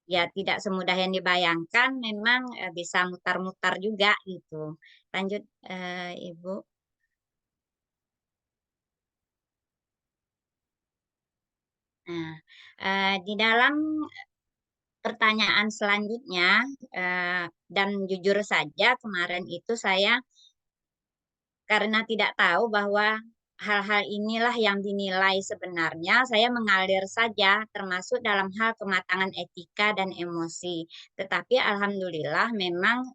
ya tidak semudah yang dibayangkan, memang bisa mutar-mutar juga gitu. Lanjut, Ibu. Nah, di dalam pertanyaan selanjutnya, dan jujur saja kemarin itu saya karena tidak tahu bahwa hal-hal inilah yang dinilai sebenarnya, saya mengalir saja termasuk dalam hal kematangan etika dan emosi. Tetapi alhamdulillah memang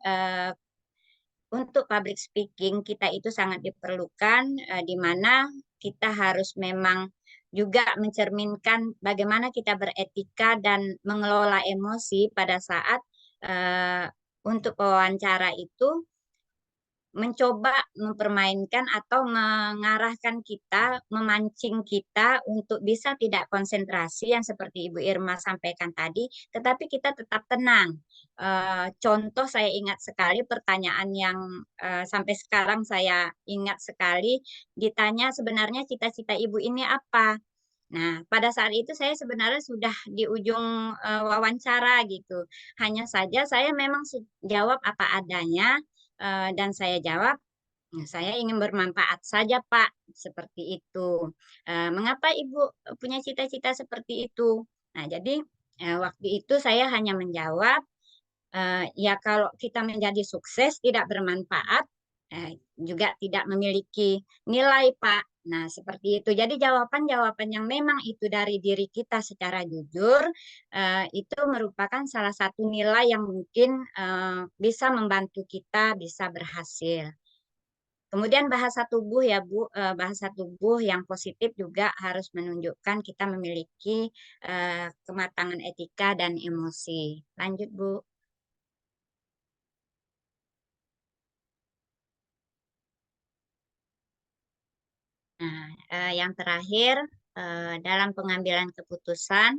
untuk public speaking kita itu sangat diperlukan, di mana kita harus memang juga mencerminkan bagaimana kita beretika dan mengelola emosi pada saat untuk wawancara itu mencoba mempermainkan atau mengarahkan kita, memancing kita untuk bisa tidak konsentrasi yang seperti Ibu Irma sampaikan tadi, tetapi kita tetap tenang. Contoh saya ingat sekali pertanyaan yang sampai sekarang saya ingat sekali, ditanya sebenarnya cita-cita Ibu ini apa? Nah, pada saat itu saya sebenarnya sudah di ujung wawancara gitu. Hanya saja saya memang jawab apa adanya, dan saya jawab, "Nah, saya ingin bermanfaat saja, Pak," seperti itu. Mengapa Ibu punya cita-cita seperti itu? Nah, jadi waktu itu saya hanya menjawab, ya kalau kita menjadi sukses tidak bermanfaat, juga tidak memiliki nilai, Pak. Nah, seperti itu. Jadi jawaban-jawaban yang memang itu dari diri kita secara jujur, itu merupakan salah satu nilai yang mungkin bisa membantu kita bisa berhasil. Kemudian bahasa tubuh ya Bu, bahasa tubuh yang positif juga harus menunjukkan kita memiliki kematangan etika dan emosi. Lanjut Bu. Nah, yang terakhir, dalam pengambilan keputusan,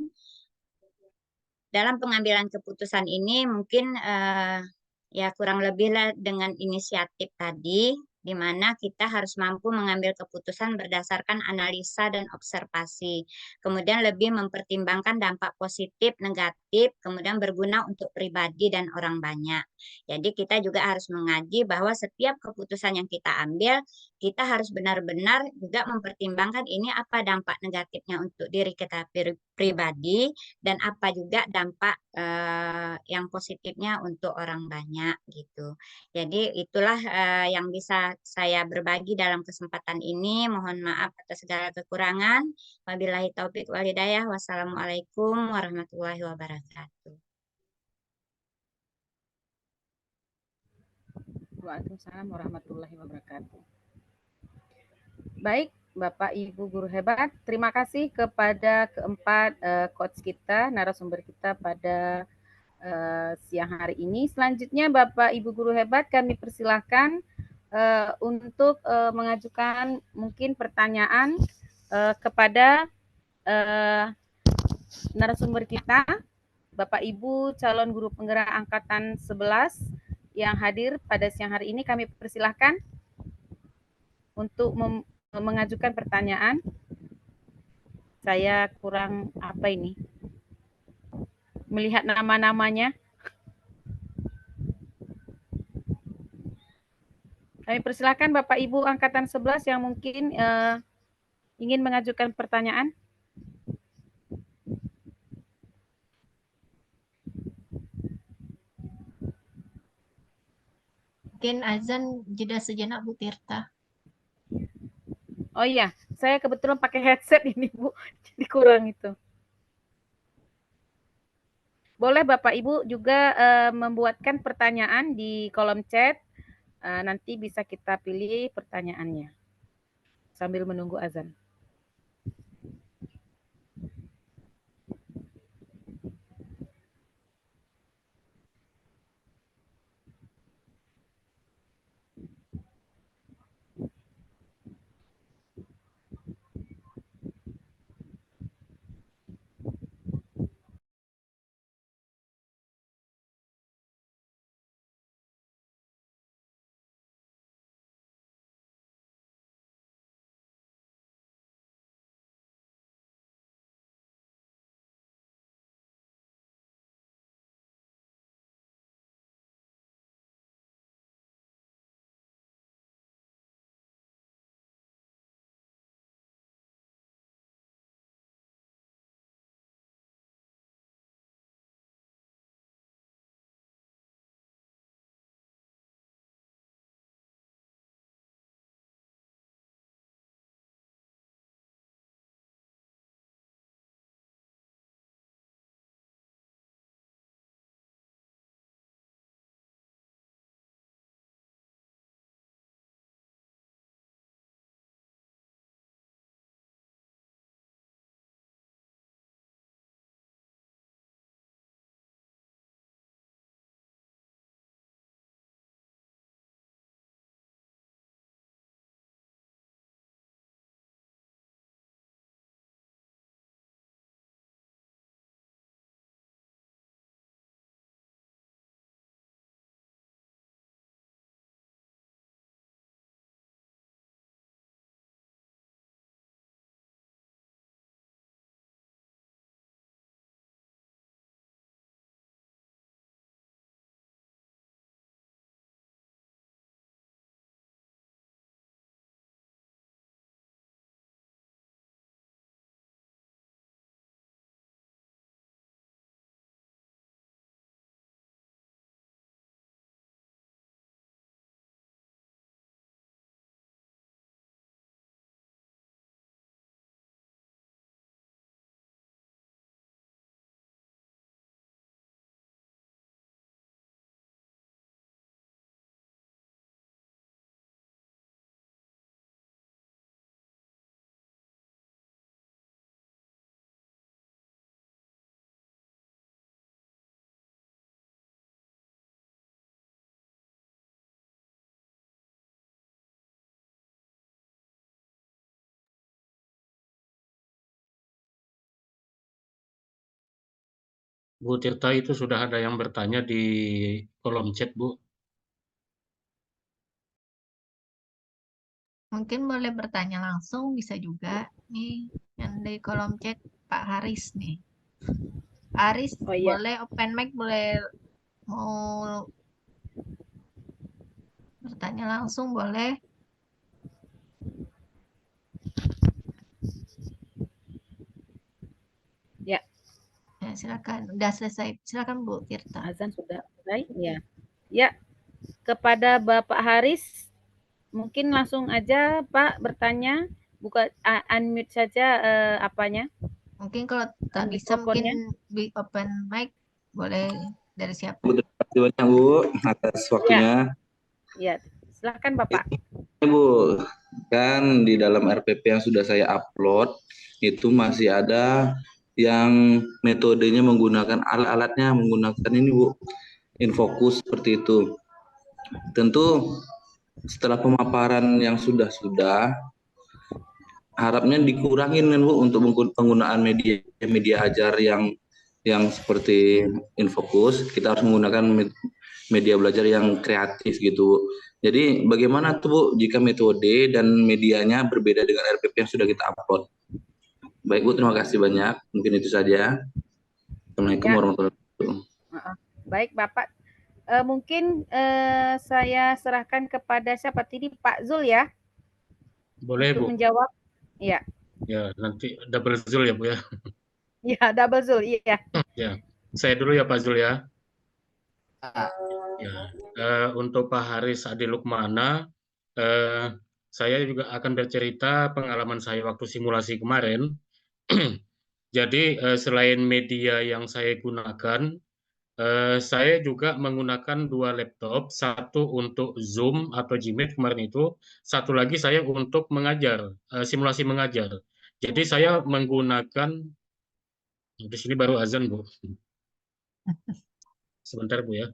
ini mungkin ya kurang lebih lah dengan inisiatif tadi, di mana kita harus mampu mengambil keputusan berdasarkan analisa dan observasi. Kemudian lebih mempertimbangkan dampak positif, negatif, kemudian berguna untuk pribadi dan orang banyak. Jadi kita juga harus mengaji bahwa setiap keputusan yang kita ambil, kita harus benar-benar juga mempertimbangkan ini apa dampak negatifnya untuk diri kita pribadi, dan apa juga dampak yang positifnya untuk orang banyak gitu. Jadi itulah yang bisa saya berbagi dalam kesempatan ini. Mohon maaf atas segala kekurangan. Wabillahi taufik wal hidayah. Wassalamualaikum warahmatullahi wabarakatuh. Waalaikumsalam warahmatullahi wabarakatuh. Baik, Bapak Ibu guru hebat, terima kasih kepada keempat coach kita, narasumber kita pada siang hari ini. Selanjutnya Bapak Ibu guru hebat, kami persilahkan untuk mengajukan mungkin pertanyaan kepada narasumber kita, Bapak Ibu calon guru penggerak angkatan 11 yang hadir pada siang hari ini. Kami persilahkan untuk mengajukan pertanyaan. Saya kurang apa ini, melihat nama-namanya. Kami persilakan Bapak Ibu angkatan 11 yang mungkin ingin mengajukan pertanyaan. Mungkin azan jeda sejenak Bu Tirta. Oh iya, saya kebetulan pakai headset ini Bu, jadi kurang itu. Boleh Bapak Ibu juga membuatkan pertanyaan di kolom chat, nanti bisa kita pilih pertanyaannya sambil menunggu azan. Bu Tirta itu sudah ada yang bertanya di kolom chat, Bu. Mungkin boleh bertanya langsung, bisa juga. Nih, yang dari kolom chat Pak Haris nih. Haris, Oh iya, boleh open mic, boleh mau bertanya langsung, boleh. ya, Ya, silakan. Udah selesai. Silakan Bu Tirta. azan sudah selesai. Ya, ya, kepada Bapak Haris, mungkin langsung aja Pak bertanya, buka unmute saja apanya, Mungkin kalau tak bisa, mikrofonnya. mungkin open mic, boleh dari siapa? Bu, terima kasih banyak Bu atas waktunya. Ya, silakan Bapak. Bu, kan di dalam RPP yang sudah saya upload itu masih ada yang metodenya menggunakan alat-alatnya menggunakan ini Bu, infocus seperti itu. Tentu setelah pemaparan yang sudah harapnya dikurangin kan Bu untuk penggunaan media ajar yang seperti infocus. Kita harus menggunakan media belajar yang kreatif gitu. Jadi bagaimana tuh Bu jika metode dan medianya berbeda dengan RPP yang sudah kita upload? Baik Bu, terima kasih banyak. Mungkin itu saja. Assalamualaikum Ya. warahmatullahi wabarakatuh. Baik Bapak, mungkin saya serahkan kepada siapa tadi, Pak Zul ya, Boleh, untuk Bu. menjawab. Ya, Ya, nanti double Zul ya, Bu ya. ya double Zul, iya. Ya, saya dulu ya Pak Zul ya. Ya, untuk Pak Haris Adi Lukmana, saya juga akan bercerita pengalaman saya waktu simulasi kemarin. Jadi selain media yang saya gunakan, saya juga menggunakan 2 laptop, satu untuk Zoom atau Gmeet kemarin itu, satu lagi saya untuk mengajar, simulasi mengajar. Jadi saya menggunakan, di sini baru azan Bu. Sebentar Bu ya.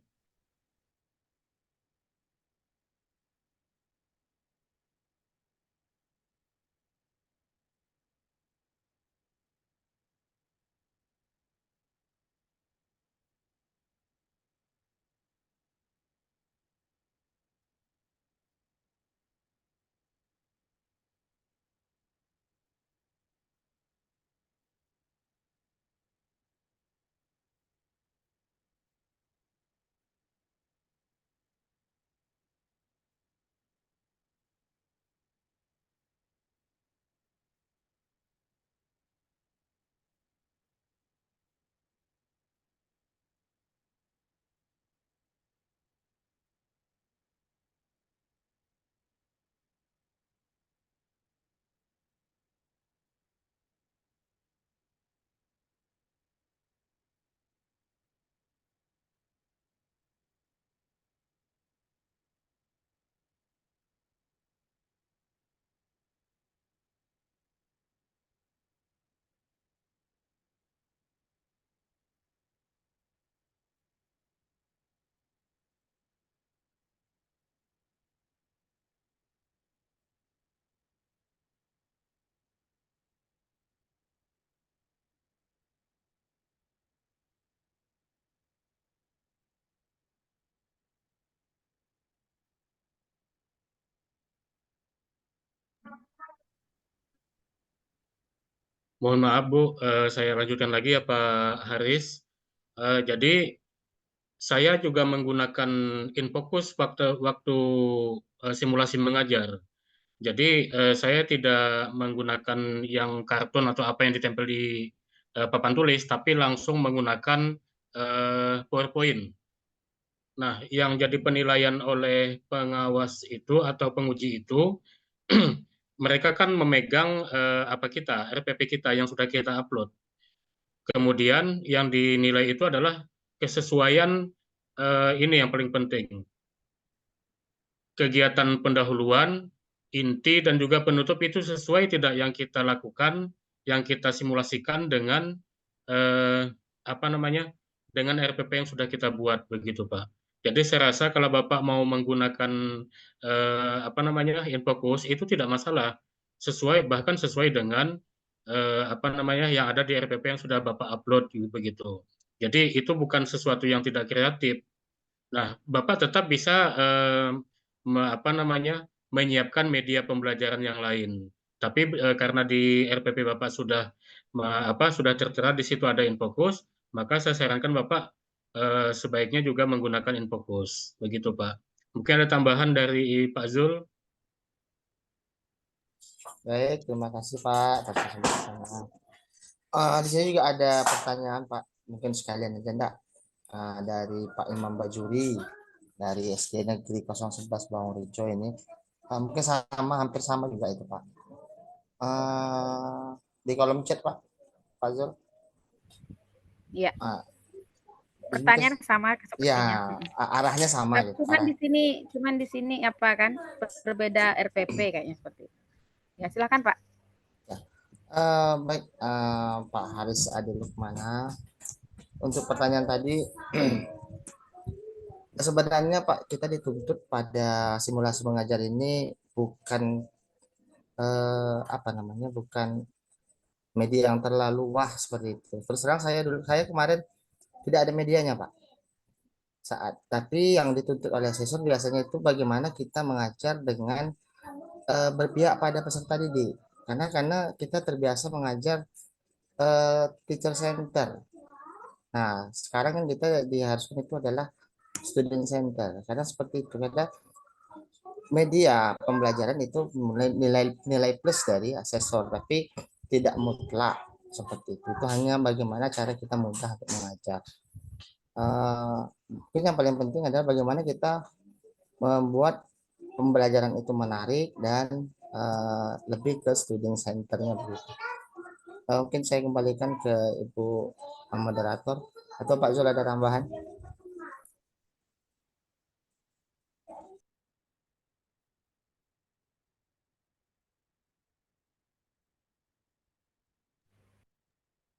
Mohon maaf Bu, saya lanjutkan lagi ya Pak Haris. Jadi saya juga menggunakan Infocus waktu simulasi mengajar. Jadi saya tidak menggunakan yang kartun atau apa yang ditempel di papan tulis, tapi langsung menggunakan PowerPoint. Nah, yang jadi penilaian oleh pengawas itu atau penguji itu, mereka kan memegang RPP kita yang sudah kita upload. Kemudian yang dinilai itu adalah kesesuaian, ini yang paling penting. Kegiatan pendahuluan, inti, dan juga penutup itu sesuai tidak yang kita lakukan, yang kita simulasikan dengan dengan RPP yang sudah kita buat begitu Pak. Jadi saya rasa kalau Bapak mau menggunakan Infocus itu tidak masalah, bahkan sesuai dengan yang ada di RPP yang sudah Bapak upload begitu. Jadi itu bukan sesuatu yang tidak kreatif. Nah, Bapak tetap bisa menyiapkan media pembelajaran yang lain. Tapi karena di RPP Bapak sudah sudah tertera di situ ada Infocus, maka saya sarankan Bapak sebaiknya juga menggunakan Infocus. Begitu, Pak. Mungkin ada tambahan dari Pak Zul. Baik, terima kasih Pak atas kesempatan. Di sini juga ada pertanyaan Pak, mungkin sekalian aja enggak? Dari Pak Imam Bajuri dari SD Negeri 011 Bangun Rejo ini. Mungkin hampir sama juga itu Pak. Di kolom chat Pak Zul. Iya. Pertanyaan sama sepertinya. Ya, arahnya sama gitu. Cuman di sini apa kan berbeda RPP kayaknya seperti itu. Ya, silakan Pak. Baik, Pak Haris Adi Lukmana. Untuk pertanyaan tadi, sebenarnya Pak, kita dituntut pada simulasi mengajar ini bukan bukan media yang terlalu wah seperti itu. Terus terang saya kemarin tidak ada medianya Pak. Tapi yang dituntut oleh siswa biasanya itu bagaimana kita mengajar dengan berpihak pada peserta didik. Karena kita terbiasa mengajar teacher center. Nah, sekarang kan kita diharuskan itu adalah student center. Karena seperti itu, karena media pembelajaran itu nilai plus dari asesor, tapi tidak mutlak seperti itu. Itu hanya bagaimana cara kita mudah untuk mengajar. Mungkin yang paling penting adalah bagaimana kita membuat pembelajaran itu menarik dan lebih ke student centernya begitu. Mungkin saya kembalikan ke Ibu moderator atau Pak Zul ada tambahan?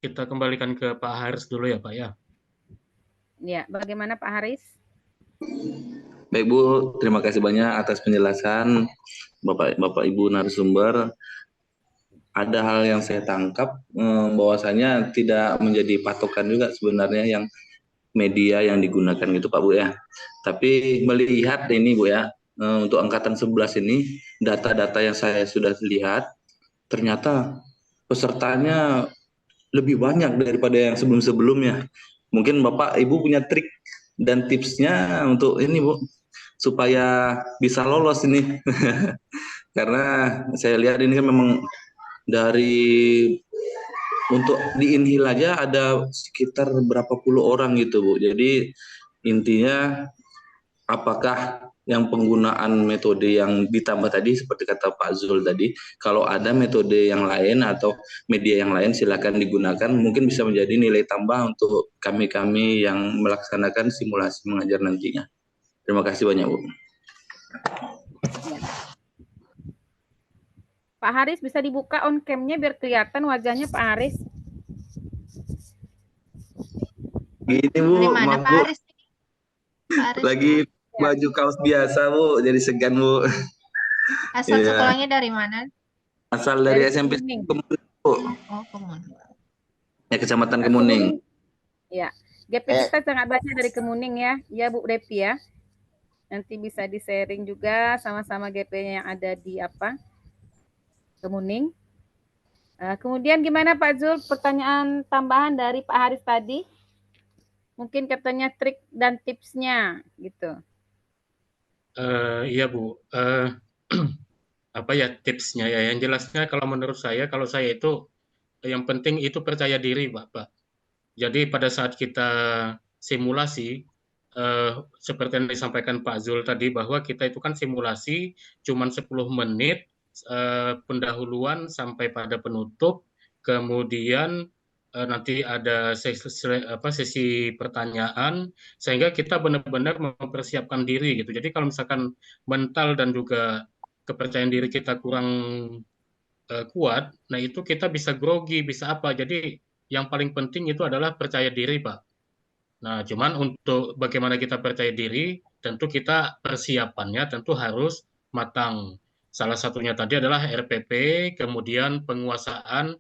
Kita kembalikan ke Pak Haris dulu ya Pak ya. Ya, bagaimana Pak Haris? Baik Bu, terima kasih banyak atas penjelasan Bapak Ibu narasumber. Ada hal yang saya tangkap bahwasanya tidak menjadi patokan juga sebenarnya yang media yang digunakan gitu Pak Bu ya. Tapi melihat ini Bu ya, untuk angkatan 11 ini data-data yang saya sudah lihat ternyata pesertanya lebih banyak daripada yang sebelum-sebelumnya. Mungkin Bapak Ibu punya trik dan tipsnya untuk ini Bu, supaya bisa lolos ini. Karena saya lihat ini kan memang dari untuk di Inhil aja ada sekitar berapa puluh orang gitu Bu. Jadi intinya apakah yang penggunaan metode yang ditambah tadi seperti kata Pak Zul tadi, kalau ada metode yang lain atau media yang lain silakan digunakan, mungkin bisa menjadi nilai tambah untuk kami-kami yang melaksanakan simulasi mengajar nantinya. Terima kasih banyak Bu. Pak Haris bisa dibuka on cam-nya biar kelihatan wajahnya Pak Haris. Gini Bu, maaf Bu. Haris? Lagi baju kaos biasa Bu, jadi segan Bu. Asal sekolahnya dari mana? Asal dari SMP Kemuning Bu. Oh, Kemuning. Ya, Kecamatan Kemuning. Ya, GP kita sangat banyak dari Kemuning ya. Ya Bu Depi ya. Nanti bisa di-sharing juga sama-sama GP-nya yang ada di Kemuning. Kemudian gimana Pak Zul, pertanyaan tambahan dari Pak Haris tadi? Mungkin katanya trik dan tipsnya gitu. Iya Bu, apa ya tipsnya ya? Yang jelasnya kalau menurut saya, kalau saya itu yang penting itu percaya diri Bapak. Jadi pada saat kita simulasi, seperti yang disampaikan Pak Zul tadi bahwa kita itu kan simulasi cuma 10 menit, pendahuluan sampai pada penutup, kemudian nanti ada sesi pertanyaan, sehingga kita benar-benar mempersiapkan diri gitu. Jadi kalau misalkan mental dan juga kepercayaan diri kita kurang kuat, nah itu kita bisa grogi, bisa apa. Jadi yang paling penting itu adalah percaya diri, Pak. Nah, cuman untuk bagaimana kita percaya diri, tentu kita persiapannya tentu harus matang. Salah satunya tadi adalah RPP, kemudian penguasaan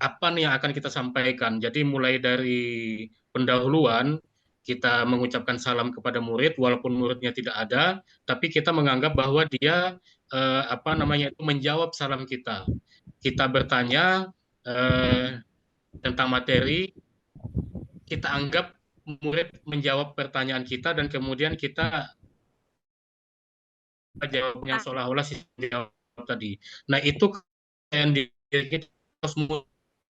apa nih yang akan kita sampaikan. Jadi mulai dari pendahuluan, kita mengucapkan salam kepada murid, walaupun muridnya tidak ada, tapi kita menganggap bahwa dia menjawab salam kita. Kita bertanya tentang materi, kita anggap murid menjawab pertanyaan kita, dan kemudian kita jawab yang seolah-olah jawab tadi. Nah, itu yang kita harus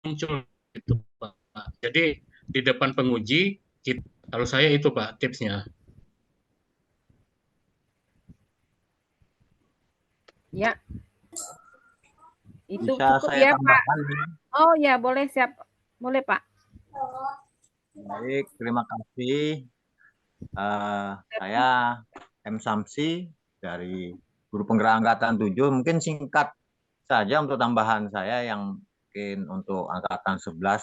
muncul gitu, Pak. Jadi di depan penguji, kalau saya itu Pak tipsnya. Ya, itu Bisa cukup saya ya Pak. tambahkan? Oh ya, boleh, siap. Boleh Pak. Baik, terima kasih. Saya M. Samsi dari Guru Penggerak Angkatan 7. Mungkin singkat saja untuk tambahan saya yang mungkin untuk Angkatan 11.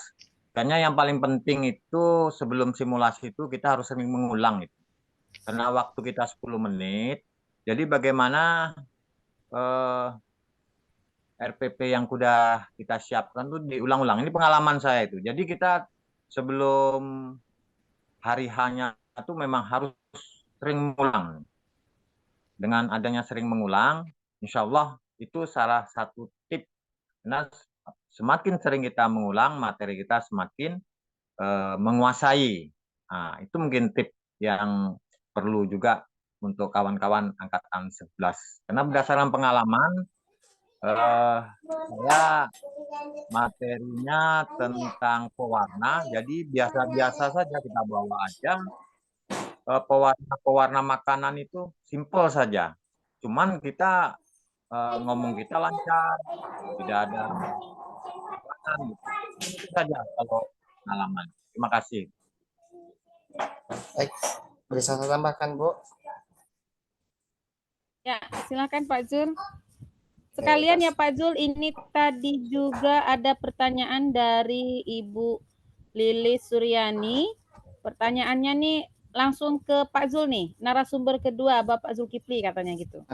Karena yang paling penting itu sebelum simulasi itu kita harus sering mengulang itu. Karena waktu kita 10 menit. Jadi bagaimana RPP yang sudah kita siapkan itu diulang-ulang. Ini pengalaman saya itu. Jadi kita sebelum hari hanya itu memang harus sering mengulang. Dengan adanya sering mengulang, insya Allah itu salah satu tip. Karena semakin sering kita mengulang, materi kita semakin menguasai. Nah, itu mungkin tip yang perlu juga untuk kawan-kawan Angkatan 11. Karena berdasarkan pengalaman, saya materinya tentang pewarna, jadi biasa-biasa saja kita bawa aja. Pewarna makanan itu simple saja. Cuman kita ngomong kita lancar, tidak ada gitu. Itu saja kalau pengalaman. Terima kasih. Baik, bisa saya tambahkan, Bu? Ya, silakan Pak Zul. Sekalian ya Pak Zul, ini tadi juga ada pertanyaan dari Ibu Lilis Suryani. Pertanyaannya nih langsung ke Pak Zul nih, narasumber kedua Bapak Zulkifli katanya gitu.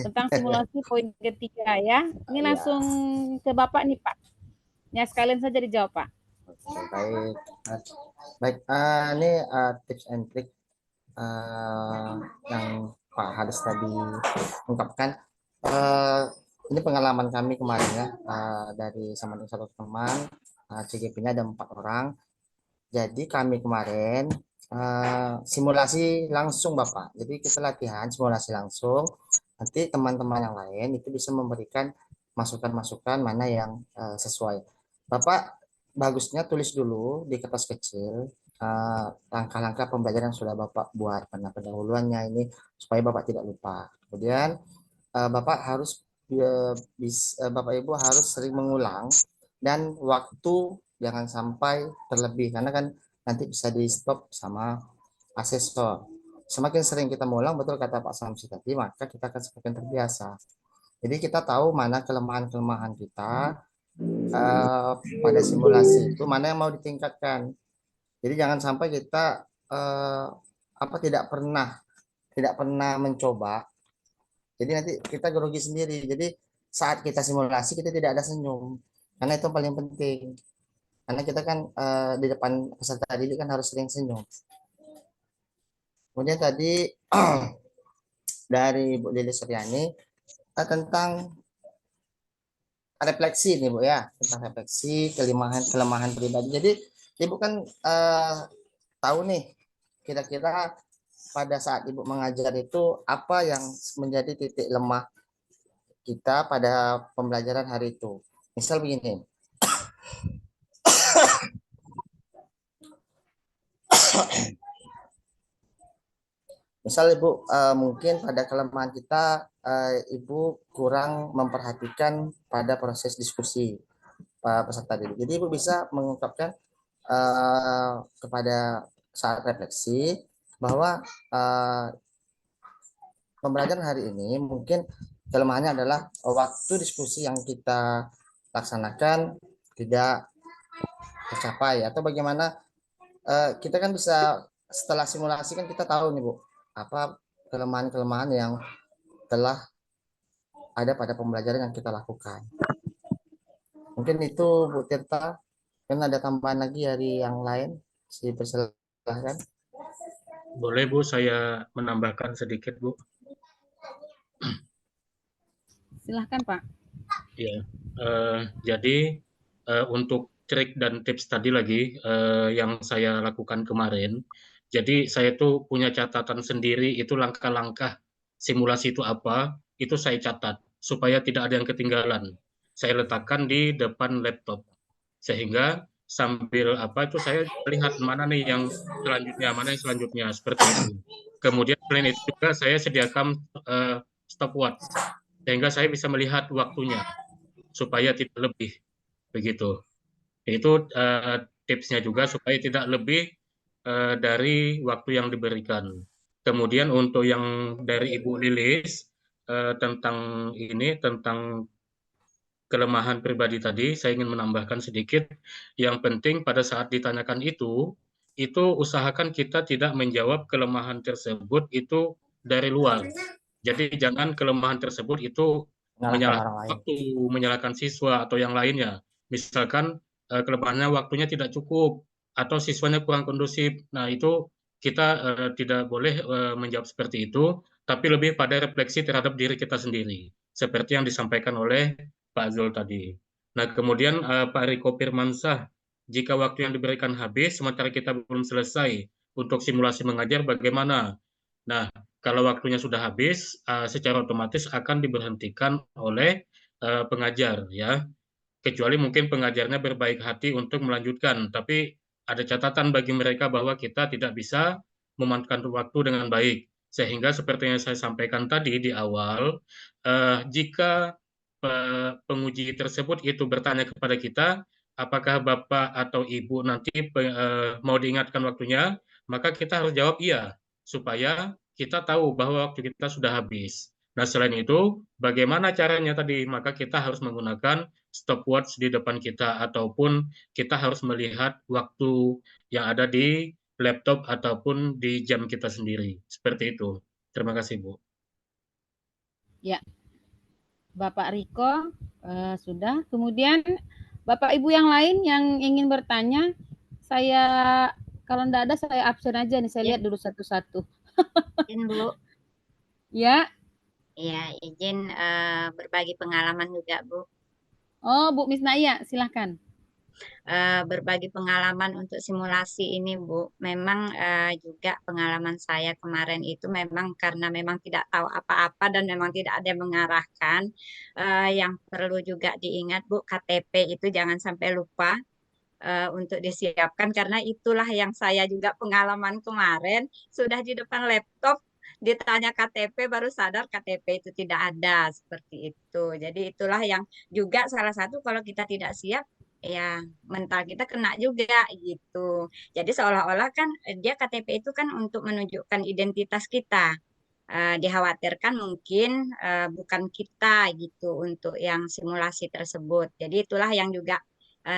Tentang simulasi poin ketiga ya. Ini langsung ke Bapak nih Pak. Ya sekalian saja dijawab Pak. Baik, baik. Ini tips and trick yang Pak Haris tadi ungkapkan. Ini pengalaman kami kemarin ya, dari sama dengan satu teman, CGP-nya ada 4 orang. Jadi kami kemarin simulasi langsung Bapak. Jadi kita latihan simulasi langsung. Nanti teman-teman yang lain itu bisa memberikan masukan-masukan mana yang sesuai. Bapak bagusnya tulis dulu di kertas kecil langkah-langkah pembelajaran yang sudah Bapak buat karena pendahuluannya ini supaya Bapak tidak lupa. Kemudian Bapak harus Bapak Ibu harus sering mengulang dan waktu jangan sampai terlebih karena kan nanti bisa di stop sama asesor. Semakin sering kita mengulang, betul kata Pak Samsi tadi, maka kita akan semakin terbiasa. Jadi kita tahu mana kelemahan-kelemahan kita pada simulasi itu, mana yang mau ditingkatkan. Jadi jangan sampai kita tidak pernah mencoba. Jadi nanti kita grogi sendiri. Jadi saat kita simulasi kita tidak ada senyum. Karena itu paling penting. Karena kita kan di depan peserta didik kan harus sering senyum. Kemudian tadi dari Bu Lilis Suryani tentang refleksi nih Bu ya, tentang refleksi kelemahan pribadi. Jadi Ibu kan tahu nih kira-kira pada saat Ibu mengajar itu apa yang menjadi titik lemah kita pada pembelajaran hari itu. Misal begini. Misal Ibu mungkin pada kelemahan kita Ibu kurang memperhatikan pada proses diskusi peserta didik. Jadi Ibu bisa mengungkapkan kepada saat refleksi bahwa pembelajaran hari ini mungkin kelemahannya adalah waktu diskusi yang kita laksanakan tidak tercapai atau bagaimana kita kan bisa setelah simulasi kan kita tahu nih Bu apa kelemahan-kelemahan yang telah ada pada pembelajaran yang kita lakukan. Mungkin itu Bu Tirta Kan ada tambahan lagi dari yang lain, dipersilahkan. Boleh Bu, saya menambahkan sedikit Bu. Silahkan Pak. Ya, jadi untuk trik dan tips tadi lagi yang saya lakukan kemarin, jadi saya tuh punya catatan sendiri itu langkah-langkah simulasi itu apa, itu saya catat supaya tidak ada yang ketinggalan. Saya letakkan di depan laptop sehingga sambil apa itu saya lihat mana nih yang selanjutnya seperti itu. Kemudian selain itu juga saya sediakan stopwatch sehingga saya bisa melihat waktunya supaya tidak lebih begitu. Itu tipsnya juga supaya tidak lebih dari waktu yang diberikan. Kemudian untuk yang dari Ibu Lilis tentang kelemahan pribadi tadi, saya ingin menambahkan sedikit. Yang penting pada saat ditanyakan itu usahakan kita tidak menjawab kelemahan tersebut itu dari luar. Jadi jangan kelemahan tersebut itu menyalahkan waktu, menyalahkan siswa atau yang lainnya. Misalkan kelemahannya waktunya tidak cukup atau siswanya kurang kondusif. Nah, itu kita tidak boleh menjawab seperti itu, tapi lebih pada refleksi terhadap diri kita sendiri. Seperti yang disampaikan oleh Pak Zul tadi. Nah, kemudian Pak Riko Firmansyah, jika waktu yang diberikan habis, sementara kita belum selesai untuk simulasi mengajar, bagaimana? Nah, kalau waktunya sudah habis, secara otomatis akan diberhentikan oleh pengajar, ya. Kecuali mungkin pengajarnya berbaik hati untuk melanjutkan, tapi ada catatan bagi mereka bahwa kita tidak bisa memanfaatkan waktu dengan baik. Sehingga seperti yang saya sampaikan tadi di awal, jika penguji tersebut itu bertanya kepada kita, apakah Bapak atau Ibu nanti mau diingatkan waktunya, maka kita harus jawab iya, supaya kita tahu bahwa waktu kita sudah habis. Nah, selain itu, bagaimana caranya tadi? Maka kita harus menggunakan stopwatch di depan kita, ataupun kita harus melihat waktu yang ada di laptop ataupun di jam kita sendiri. Seperti itu. Terima kasih, Bu. Ya, Bapak Riko sudah. Kemudian Bapak Ibu yang lain yang ingin bertanya, saya kalau tidak ada saya absen aja nih. Saya lihat dulu satu-satu. Izin Bu. Ya. Ya, izin berbagi pengalaman juga Bu. Oh, Bu Misnaya, silahkan. Berbagi pengalaman untuk simulasi ini Bu. Memang juga pengalaman saya kemarin itu memang karena memang tidak tahu apa-apa dan memang tidak ada yang mengarahkan. Yang perlu juga diingat Bu, KTP itu jangan sampai lupa untuk disiapkan karena itulah yang saya juga pengalaman kemarin sudah di depan laptop ditanya KTP baru sadar KTP itu tidak ada seperti itu. Jadi itulah yang juga salah satu kalau kita tidak siap ya mental kita kena juga gitu. Jadi seolah-olah kan dia KTP itu kan untuk menunjukkan identitas kita. Dikhawatirkan mungkin bukan kita gitu untuk yang simulasi tersebut. Jadi itulah yang juga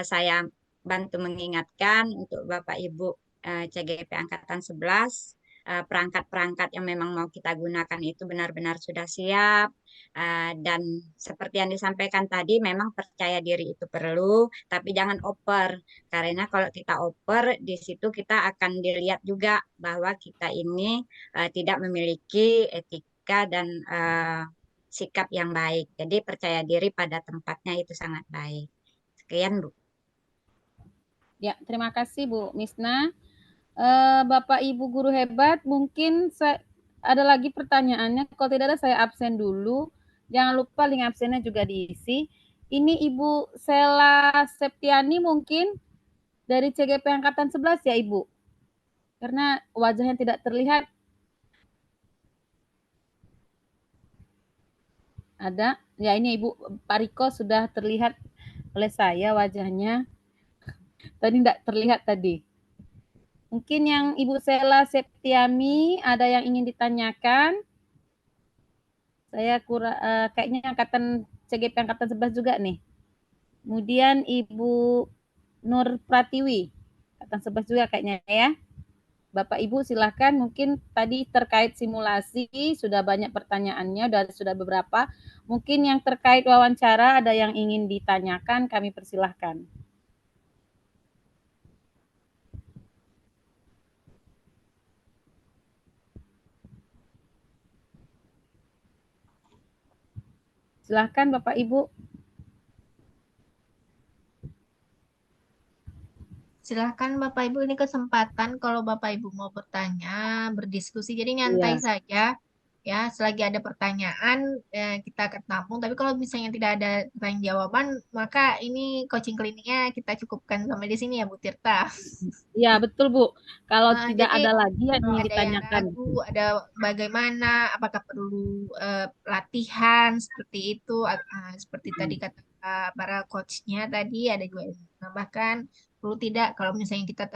saya bantu mengingatkan untuk Bapak Ibu CGP Angkatan 11, perangkat-perangkat yang memang mau kita gunakan itu benar-benar sudah siap. Dan seperti yang disampaikan tadi, memang percaya diri itu perlu, tapi jangan oper. Karena kalau kita oper, di situ kita akan dilihat juga bahwa kita ini tidak memiliki etika dan sikap yang baik. Jadi percaya diri pada tempatnya itu sangat baik. Sekian Bu. Ya, terima kasih Bu Misna. Bapak Ibu guru hebat, mungkin ada lagi pertanyaannya. Kalau tidak ada saya absen dulu. Jangan lupa link absennya juga diisi. Ini Ibu Sela Septiani mungkin dari CGP Angkatan 11 ya Ibu? Karena wajahnya tidak terlihat. Ada? Ya ini Ibu Pak Riko sudah terlihat oleh saya wajahnya. Tadi tidak terlihat tadi. Mungkin yang Ibu Sela Septiami ada yang ingin ditanyakan. Saya kayaknya angkatan CGP angkatan 11 juga nih. Kemudian Ibu Nur Pratiwi, angkatan 11 juga kayaknya ya. Bapak Ibu silahkan, mungkin tadi terkait simulasi sudah banyak pertanyaannya, sudah beberapa. Mungkin yang terkait wawancara ada yang ingin ditanyakan, kami persilahkan. Silahkan Bapak Ibu. Silahkan Bapak Ibu, ini kesempatan kalau Bapak Ibu mau bertanya, berdiskusi, jadi nyantai Iya. saja. Ya, selagi ada pertanyaan kita akan tampung. Tapi kalau misalnya tidak ada pertanyaan jawaban, maka ini coaching kliniknya kita cukupkan sampai di sini ya Bu Tirta. Iya, betul Bu. Kalau tidak Jadi ada lagi yang ingin ada yang ditanyakan. ragu, ada bagaimana, apakah perlu latihan seperti itu, seperti tadi kata para coachnya tadi, ada juga yang menambahkan perlu tidak kalau misalnya kita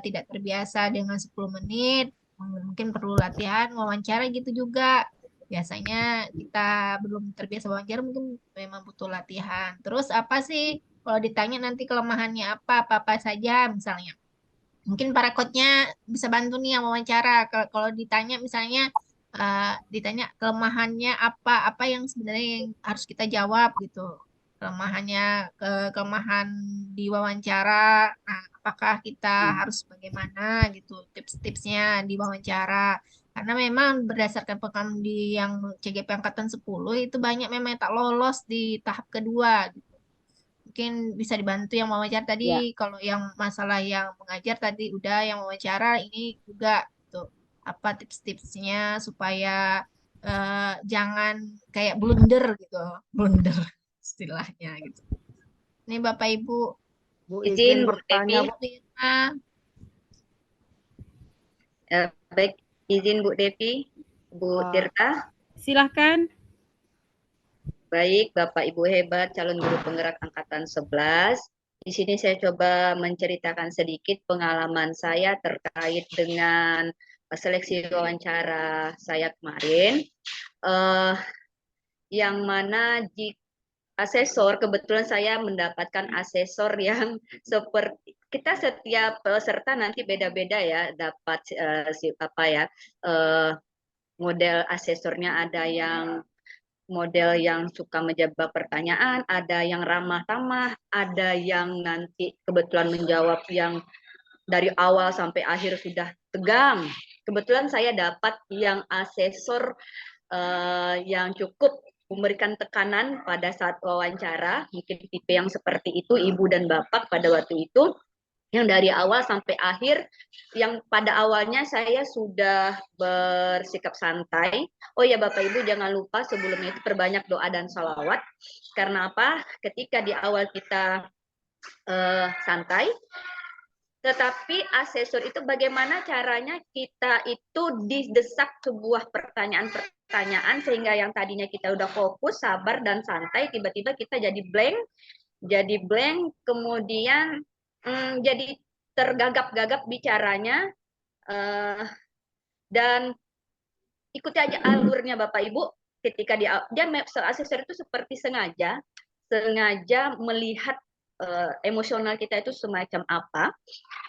tidak terbiasa dengan 10 menit, mungkin perlu latihan wawancara gitu juga. Biasanya kita belum terbiasa wawancara, mungkin memang butuh latihan. Terus apa sih kalau ditanya nanti kelemahannya apa saja misalnya. Mungkin para coachnya bisa bantu nih yang wawancara. Kalau ditanya misalnya ditanya kelemahannya apa yang sebenarnya yang harus kita jawab gitu. Kelemahan di wawancara. Nah, apakah kita harus bagaimana gitu tips-tipsnya di wawancara. Karena memang berdasarkan pengalaman di yang CGP Angkatan 10 itu banyak memang yang tak lolos di tahap kedua gitu. Mungkin bisa dibantu yang wawancara tadi. Ya. Kalau yang masalah yang mengajar tadi udah, yang wawancara ini juga tuh apa tips-tipsnya supaya jangan kayak blunder gitu, blunder istilahnya gitu. Ini Bapak Ibu. Bu, Izin Bu bertanya, Devi. Bu. Baik, izin Bu Devi, Bu Tirta. Silahkan. Baik, Bapak Ibu hebat, calon guru penggerak angkatan 11. Di sini saya coba menceritakan sedikit pengalaman saya terkait dengan seleksi wawancara saya kemarin. Yang mana asesor, kebetulan saya mendapatkan asesor yang seperti kita setiap peserta nanti beda-beda ya dapat model asesornya, ada yang model yang suka menjawab pertanyaan, ada yang ramah tamah, ada yang nanti kebetulan menjawab yang dari awal sampai akhir sudah tegang. Kebetulan saya dapat yang asesor yang cukup memberikan tekanan pada saat wawancara, mungkin tipe yang seperti itu ibu dan bapak pada waktu itu, yang dari awal sampai akhir, yang pada awalnya saya sudah bersikap santai. Oh ya Bapak Ibu jangan lupa sebelumnya itu perbanyak doa dan salawat. Karena apa? Ketika di awal kita santai, tetapi asesor itu bagaimana caranya kita itu didesak sebuah pertanyaan sehingga yang tadinya kita udah fokus, sabar dan santai, tiba-tiba kita jadi blank, kemudian jadi tergagap-gagap bicaranya, dan ikuti aja alurnya Bapak Ibu. Ketika dia asesor itu seperti sengaja melihat emosional kita itu semacam apa.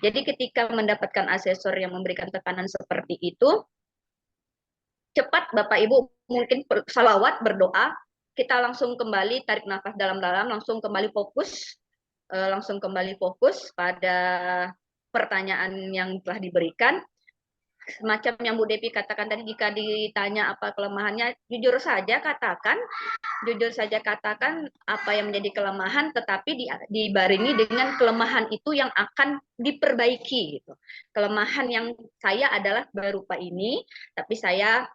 Jadi ketika mendapatkan asesor yang memberikan tekanan seperti itu, cepat Bapak Ibu mungkin salawat, berdoa, kita langsung kembali tarik nafas dalam-dalam, langsung kembali fokus pada pertanyaan yang telah diberikan. Semacam yang Bu Devi katakan tadi, jika ditanya apa kelemahannya, jujur saja katakan apa yang menjadi kelemahan, tetapi dibarengi dengan kelemahan itu yang akan diperbaiki gitu. Kelemahan yang saya adalah berupa ini, tapi saya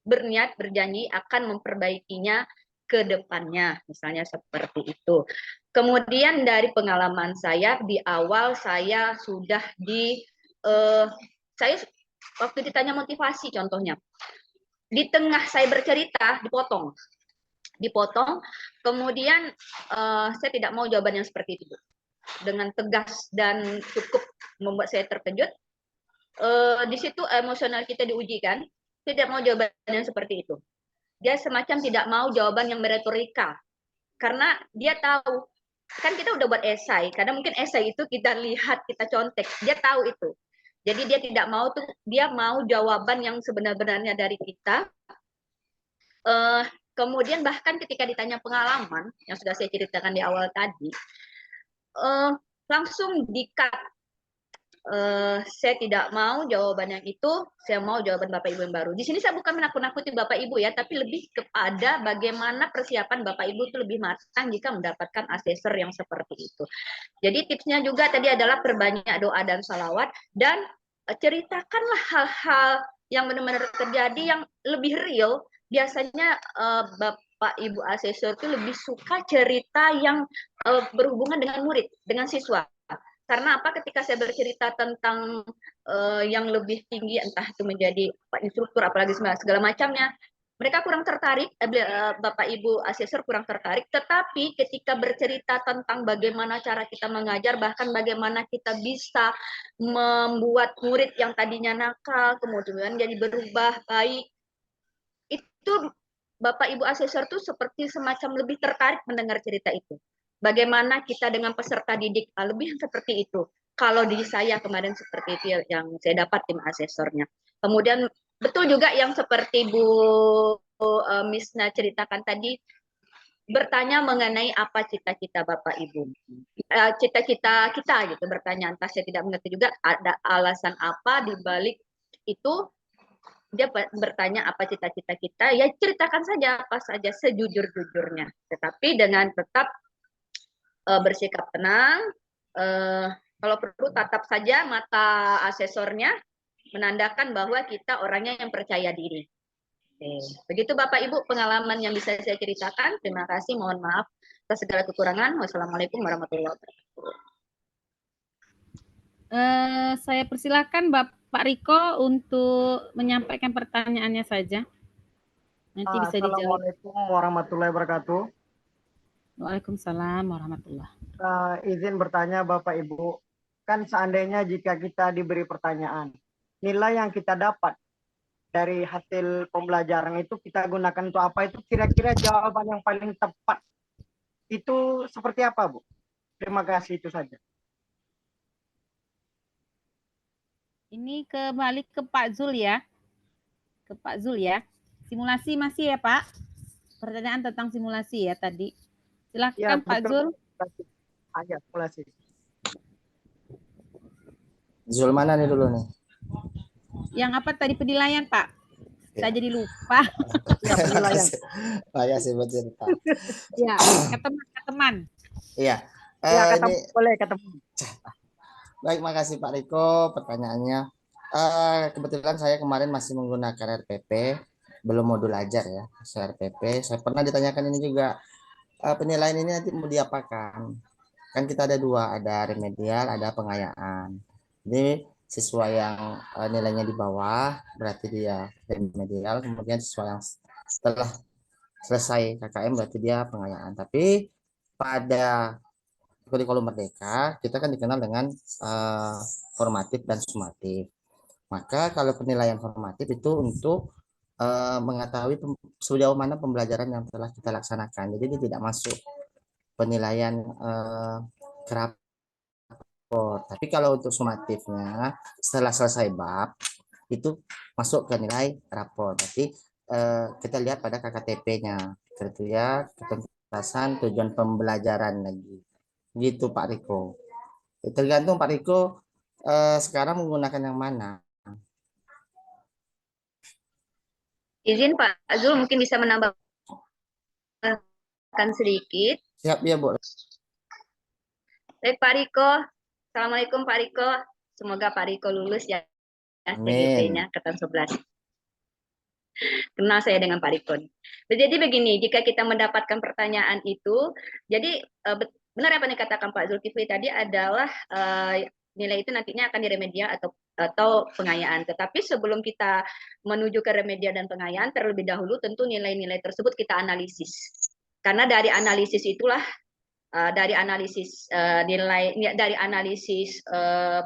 berniat, berjanji akan memperbaikinya ke depannya, misalnya seperti itu. Kemudian dari pengalaman saya di awal saya sudah saya waktu ditanya motivasi contohnya, di tengah saya bercerita dipotong, kemudian saya tidak mau jawaban yang seperti itu, dengan tegas dan cukup membuat saya terkejut. Di situ emosional kita diuji kan, tidak mau jawaban yang seperti itu. Dia semacam tidak mau jawaban yang meretorika, karena dia tahu kan kita udah buat esai, karena mungkin esai itu kita lihat, kita contek, dia tahu itu. Jadi dia tidak mau tuh, dia mau jawaban yang sebenar-benarnya dari kita. Kemudian bahkan ketika ditanya pengalaman yang sudah saya ceritakan di awal tadi, langsung di-cut. saya tidak mau jawaban yang itu, saya mau jawaban Bapak Ibu yang baru. Di sini saya bukan menakut-nakuti Bapak Ibu ya, tapi lebih kepada bagaimana persiapan Bapak Ibu itu lebih matang jika mendapatkan asesor yang seperti itu. Jadi tipsnya juga tadi adalah perbanyak doa dan salawat, dan ceritakanlah hal-hal yang benar-benar terjadi yang lebih real. Biasanya Bapak Ibu asesor itu lebih suka cerita yang berhubungan dengan murid, dengan siswa. Karena apa? Ketika saya bercerita tentang yang lebih tinggi, entah itu menjadi instruktur, apalagi segala macamnya, mereka kurang tertarik, Bapak Ibu asesor kurang tertarik. Tetapi ketika bercerita tentang bagaimana cara kita mengajar, bahkan bagaimana kita bisa membuat murid yang tadinya nakal, kemudian jadi berubah baik, itu Bapak Ibu asesor tuh seperti semacam lebih tertarik mendengar cerita itu. Bagaimana kita dengan peserta didik, lebih seperti itu. Kalau di saya kemarin seperti itu yang saya dapat tim asesornya. Kemudian betul juga yang seperti Bu Misna ceritakan tadi, bertanya mengenai apa cita-cita Bapak Ibu. Cita-cita kita gitu, bertanya, entah saya tidak mengerti juga ada alasan apa di balik itu. Dia bertanya apa cita-cita kita, ya ceritakan saja apa saja sejujur-jujurnya, tetapi dengan tetap bersikap tenang. Kalau perlu tatap saja mata asesornya, menandakan bahwa kita orangnya yang percaya diri. Begitu Bapak Ibu pengalaman yang bisa saya ceritakan. Terima kasih, mohon maaf atas segala kekurangan. Wassalamualaikum warahmatullahi wabarakatuh. Saya persilakan Pak Riko untuk menyampaikan pertanyaannya saja. Nanti bisa dijawab. Assalamualaikum warahmatullahi wabarakatuh. Waalaikumsalam warahmatullahi. Izin bertanya Bapak Ibu, kan seandainya jika kita diberi pertanyaan, nilai yang kita dapat dari hasil pembelajaran itu kita gunakan untuk apa, itu kira-kira jawaban yang paling tepat itu seperti apa, Bu? Terima kasih, itu saja. Ini kembali ke Pak Zul ya. Ke Pak Zul ya. Simulasi masih ya Pak? Pertanyaan tentang simulasi ya tadi. Silakan ya, Pak Zul. Ayo, simulasi. Zul mana nih dulu nih? Yang apa tadi, penilaian Pak? Ya. Saya jadi lupa. Ya, penilaian. Makasih buat cerita. Ya, ke teman. Iya. Ya, ketemu, boleh ketemu. Baik, makasih Pak Riko pertanyaannya. Kebetulan saya kemarin masih menggunakan RPP, belum modul ajar ya. Saya RPP, saya pernah ditanyakan ini juga, penilaian ini nanti mau diapakan? Kan kita ada dua, ada remedial, ada pengayaan. Jadi siswa yang nilainya di bawah berarti dia remedial, kemudian siswa yang setelah selesai KKM berarti dia pengayaan. Tapi pada kurikulum Merdeka kita kan dikenal dengan formatif dan sumatif. Maka kalau penilaian formatif itu untuk mengetahui sejauh mana pembelajaran yang telah kita laksanakan. Jadi dia tidak masuk penilaian rapor. Tapi kalau untuk sumatifnya setelah selesai bab itu masuk ke nilai rapor. Berarti kita lihat pada KKTP-nya, kriteria ketuntasan tujuan pembelajaran lagi. Gitu Pak Riko. Tergantung Pak Riko sekarang menggunakan yang mana. Izin Pak Zul mungkin bisa menambahkan sedikit. Siap ya Bu. Baik Pak Riko. Assalamualaikum Pak Riko. Semoga Pak Riko lulus ya. TGP-nya Angkatan 11. Kenal saya dengan Pak Riko. Jadi begini, jika kita mendapatkan pertanyaan itu, jadi benar apa yang dikatakan Pak Zulkifli tadi adalah nilai itu nantinya akan diremedial atau pengayaan. Tetapi sebelum kita menuju ke remedial dan pengayaan, terlebih dahulu tentu nilai-nilai tersebut kita analisis. Karena dari analisis itulah dari analisis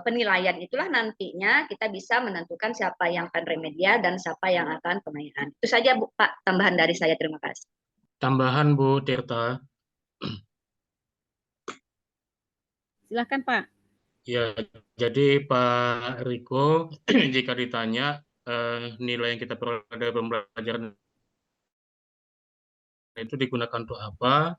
penilaian itulah nantinya kita bisa menentukan siapa yang akan remedial dan siapa yang akan pengayaan. Itu saja Bu, Pak, tambahan dari saya. Terima kasih. Tambahan Bu Tirta. Silakan Pak. Ya, jadi Pak Riko jika ditanya nilai yang kita peroleh dari pembelajaran itu digunakan untuk apa?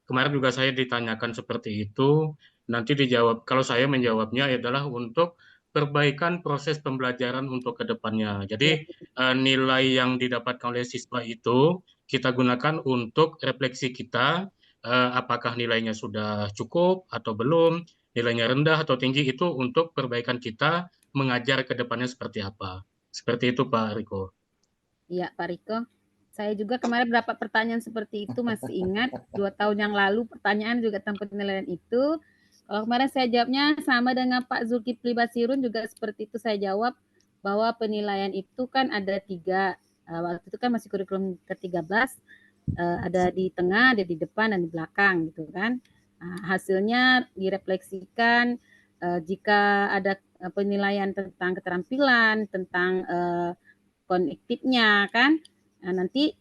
Kemarin juga saya ditanyakan seperti itu. nanti dijawab. Kalau saya menjawabnya adalah untuk perbaikan proses pembelajaran untuk ke depannya. Jadi nilai yang didapatkan oleh siswa itu kita gunakan untuk refleksi kita, apakah nilainya sudah cukup atau belum, nilainya rendah atau tinggi, itu untuk perbaikan kita mengajar ke depannya seperti apa. Seperti itu Pak Riko. Iya Pak Riko. Saya juga kemarin berapa pertanyaan seperti itu masih ingat. 2 tahun yang lalu pertanyaan juga tentang penilaian itu. Kalau kemarin saya jawabnya sama dengan Pak Zulkifli Basirun juga seperti itu saya jawab bahwa penilaian itu kan ada 3. Waktu itu kan masih kurikulum ke-13, ada di tengah, ada di depan, dan di belakang gitu kan. Hasilnya direfleksikan jika ada penilaian tentang keterampilan, tentang konektifnya kan. Nah, nanti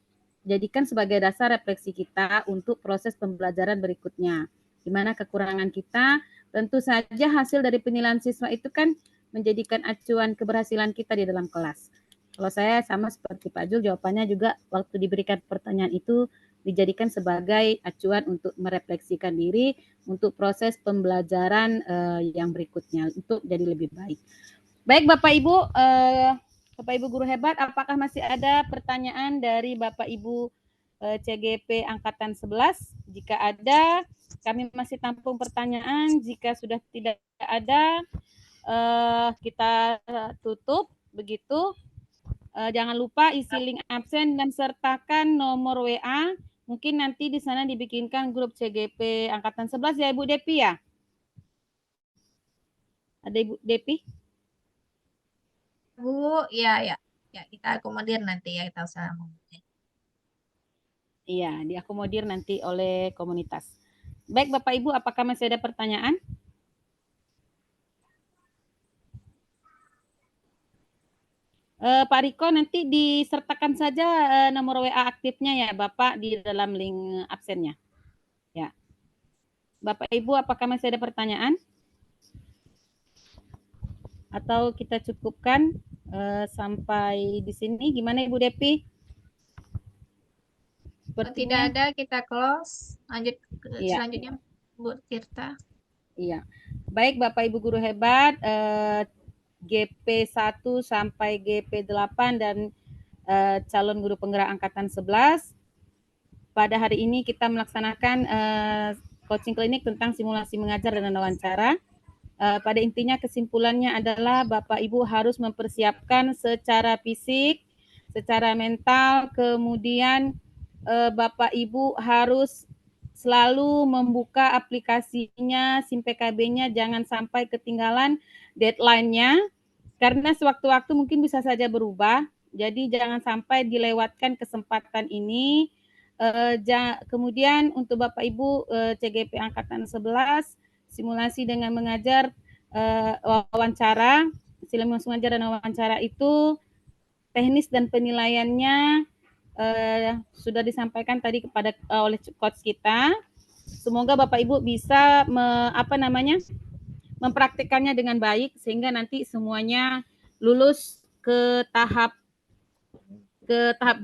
jadikan sebagai dasar refleksi kita untuk proses pembelajaran berikutnya. Di mana kekurangan kita, tentu saja hasil dari penilaian siswa itu kan menjadikan acuan keberhasilan kita di dalam kelas. Kalau saya sama seperti Pak Jul, jawabannya juga waktu diberikan pertanyaan itu dijadikan sebagai acuan untuk merefleksikan diri untuk proses pembelajaran yang berikutnya untuk jadi lebih baik. Baik Bapak Ibu, Bapak Ibu guru hebat, apakah masih ada pertanyaan dari Bapak Ibu CGP Angkatan 11? Jika ada, kami masih tampung pertanyaan. Jika sudah tidak ada, kita tutup begitu. Jangan lupa isi link absen dan sertakan nomor WA. Mungkin nanti di sana dibikinkan grup CGP Angkatan 11 ya Ibu Depi ya? Ada Ibu Depi? Bu, ya kita akomodir nanti ya, kita usaha. Iya, diakomodir nanti oleh komunitas. Baik Bapak Ibu, apakah masih ada pertanyaan? Pak Riko, nanti disertakan saja nomor WA aktifnya ya Bapak di dalam link absennya. Ya. Bapak Ibu, apakah masih ada pertanyaan? Atau kita cukupkan sampai di sini? Gimana Ibu Depi? Tidak ada, kita close. Lanjut ke selanjutnya Bu Tirta. Iya. Baik Bapak Ibu guru hebat, GP1 sampai GP8 dan calon guru penggerak angkatan 11. Pada hari ini kita melaksanakan coaching klinik tentang simulasi mengajar dan wawancara. Pada intinya kesimpulannya adalah Bapak Ibu harus mempersiapkan secara fisik, secara mental, kemudian Bapak Ibu harus selalu membuka aplikasinya, SIM PKB-nya, jangan sampai ketinggalan deadline-nya, karena sewaktu-waktu mungkin bisa saja berubah, jadi jangan sampai dilewatkan kesempatan ini. Kemudian untuk Bapak Ibu CGP Angkatan 11, simulasi dengan mengajar wawancara, simulasi mengajar dan wawancara itu teknis dan penilaiannya sudah disampaikan tadi kepada oleh coach kita. Semoga Bapak Ibu bisa mempraktikkannya dengan baik sehingga nanti semuanya lulus ke tahap 2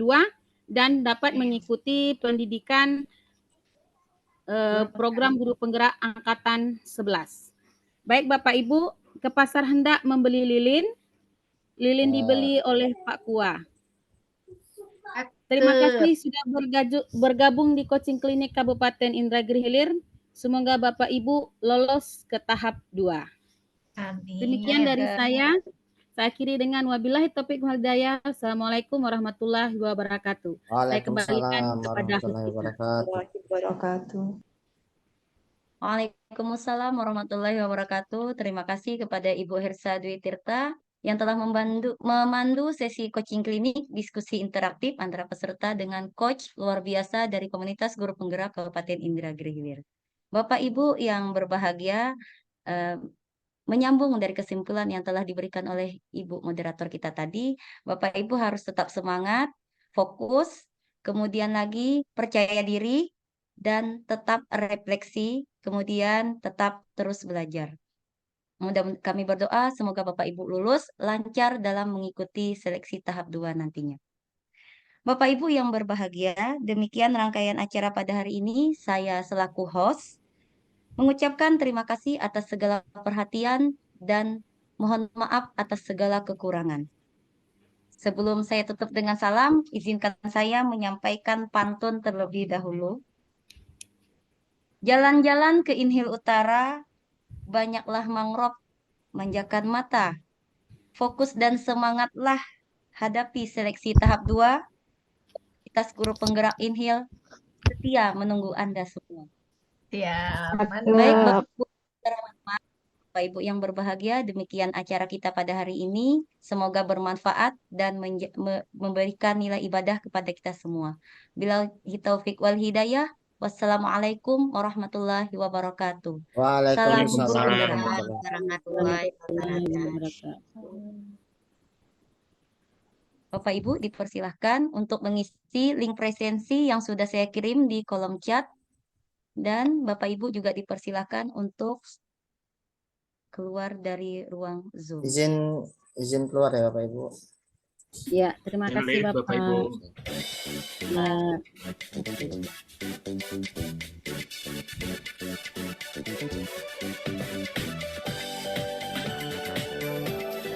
dan dapat mengikuti pendidikan program guru penggerak angkatan 11. Baik Bapak Ibu, ke pasar hendak membeli lilin. Lilin dibeli oleh Pak Kua. Terima kasih sudah bergabung di coaching klinik Kabupaten Indragiri Hilir. Semoga Bapak Ibu lolos ke tahap 2. Amin. Demikian dari saya. Saya akhiri dengan wabillahi taufiq wal hidayah. Assalamualaikum warahmatullahi wabarakatuh. Saya kembalikan kepada Waalaikumsalam warahmatullahi wabarakatuh. Terima kasih kepada Ibu Hersa Dwi Tirta yang telah memandu sesi coaching klinik diskusi interaktif antara peserta dengan coach luar biasa dari komunitas guru penggerak Kabupaten Indragiri Hilir. Bapak Ibu yang berbahagia, menyambung dari kesimpulan yang telah diberikan oleh Ibu moderator kita tadi, Bapak Ibu harus tetap semangat, fokus, kemudian lagi percaya diri, dan tetap refleksi, kemudian tetap terus belajar. Kami berdoa semoga Bapak Ibu lulus lancar dalam mengikuti seleksi tahap 2 nantinya. Bapak Ibu yang berbahagia, demikian rangkaian acara pada hari ini. Saya selaku host Mengucapkan terima kasih atas segala perhatian dan mohon maaf atas segala kekurangan. Sebelum saya tutup dengan salam, izinkan saya menyampaikan pantun terlebih dahulu. Jalan-jalan ke Inhil Utara, banyaklah mangrove manjakan mata. Fokus dan semangatlah hadapi seleksi tahap 2. Kita guru penggerak Inhil setia menunggu Anda semua. Ya, Baik, mantap. Bapak Ibu yang berbahagia, demikian acara kita pada hari ini. Semoga bermanfaat dan memberikan nilai ibadah kepada kita semua. Bila taufik wal hidayah. Wassalamualaikum warahmatullahi wabarakatuh. Salam guru penggerak. Warahmatullahi wabarakatuh. Bapak Ibu dipersilahkan untuk mengisi link presensi yang sudah saya kirim di kolom chat. Dan Bapak Ibu juga dipersilahkan untuk keluar dari ruang Zoom. Izin keluar ya Bapak Ibu. Ya, terima kasih Baik, Bapak Ibu.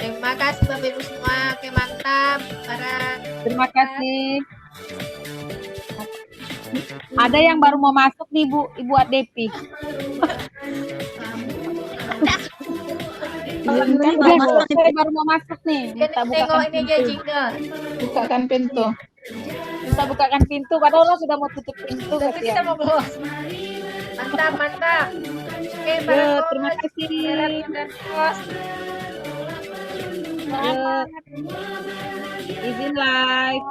Terima kasih Bapak Ibu semua. Oke, mantap. Terima kasih. Ada yang baru mau masuk nih Bu, Ibu Adepi. Saya baru mau masuk nih. Minta bukakan pintu. Bukakan pintu. Minta bukakan pintu. Padahal orang sudah mau tutup pintu. Kita mau close. Mantap, mantap. Oke, terima kasih. Izin live.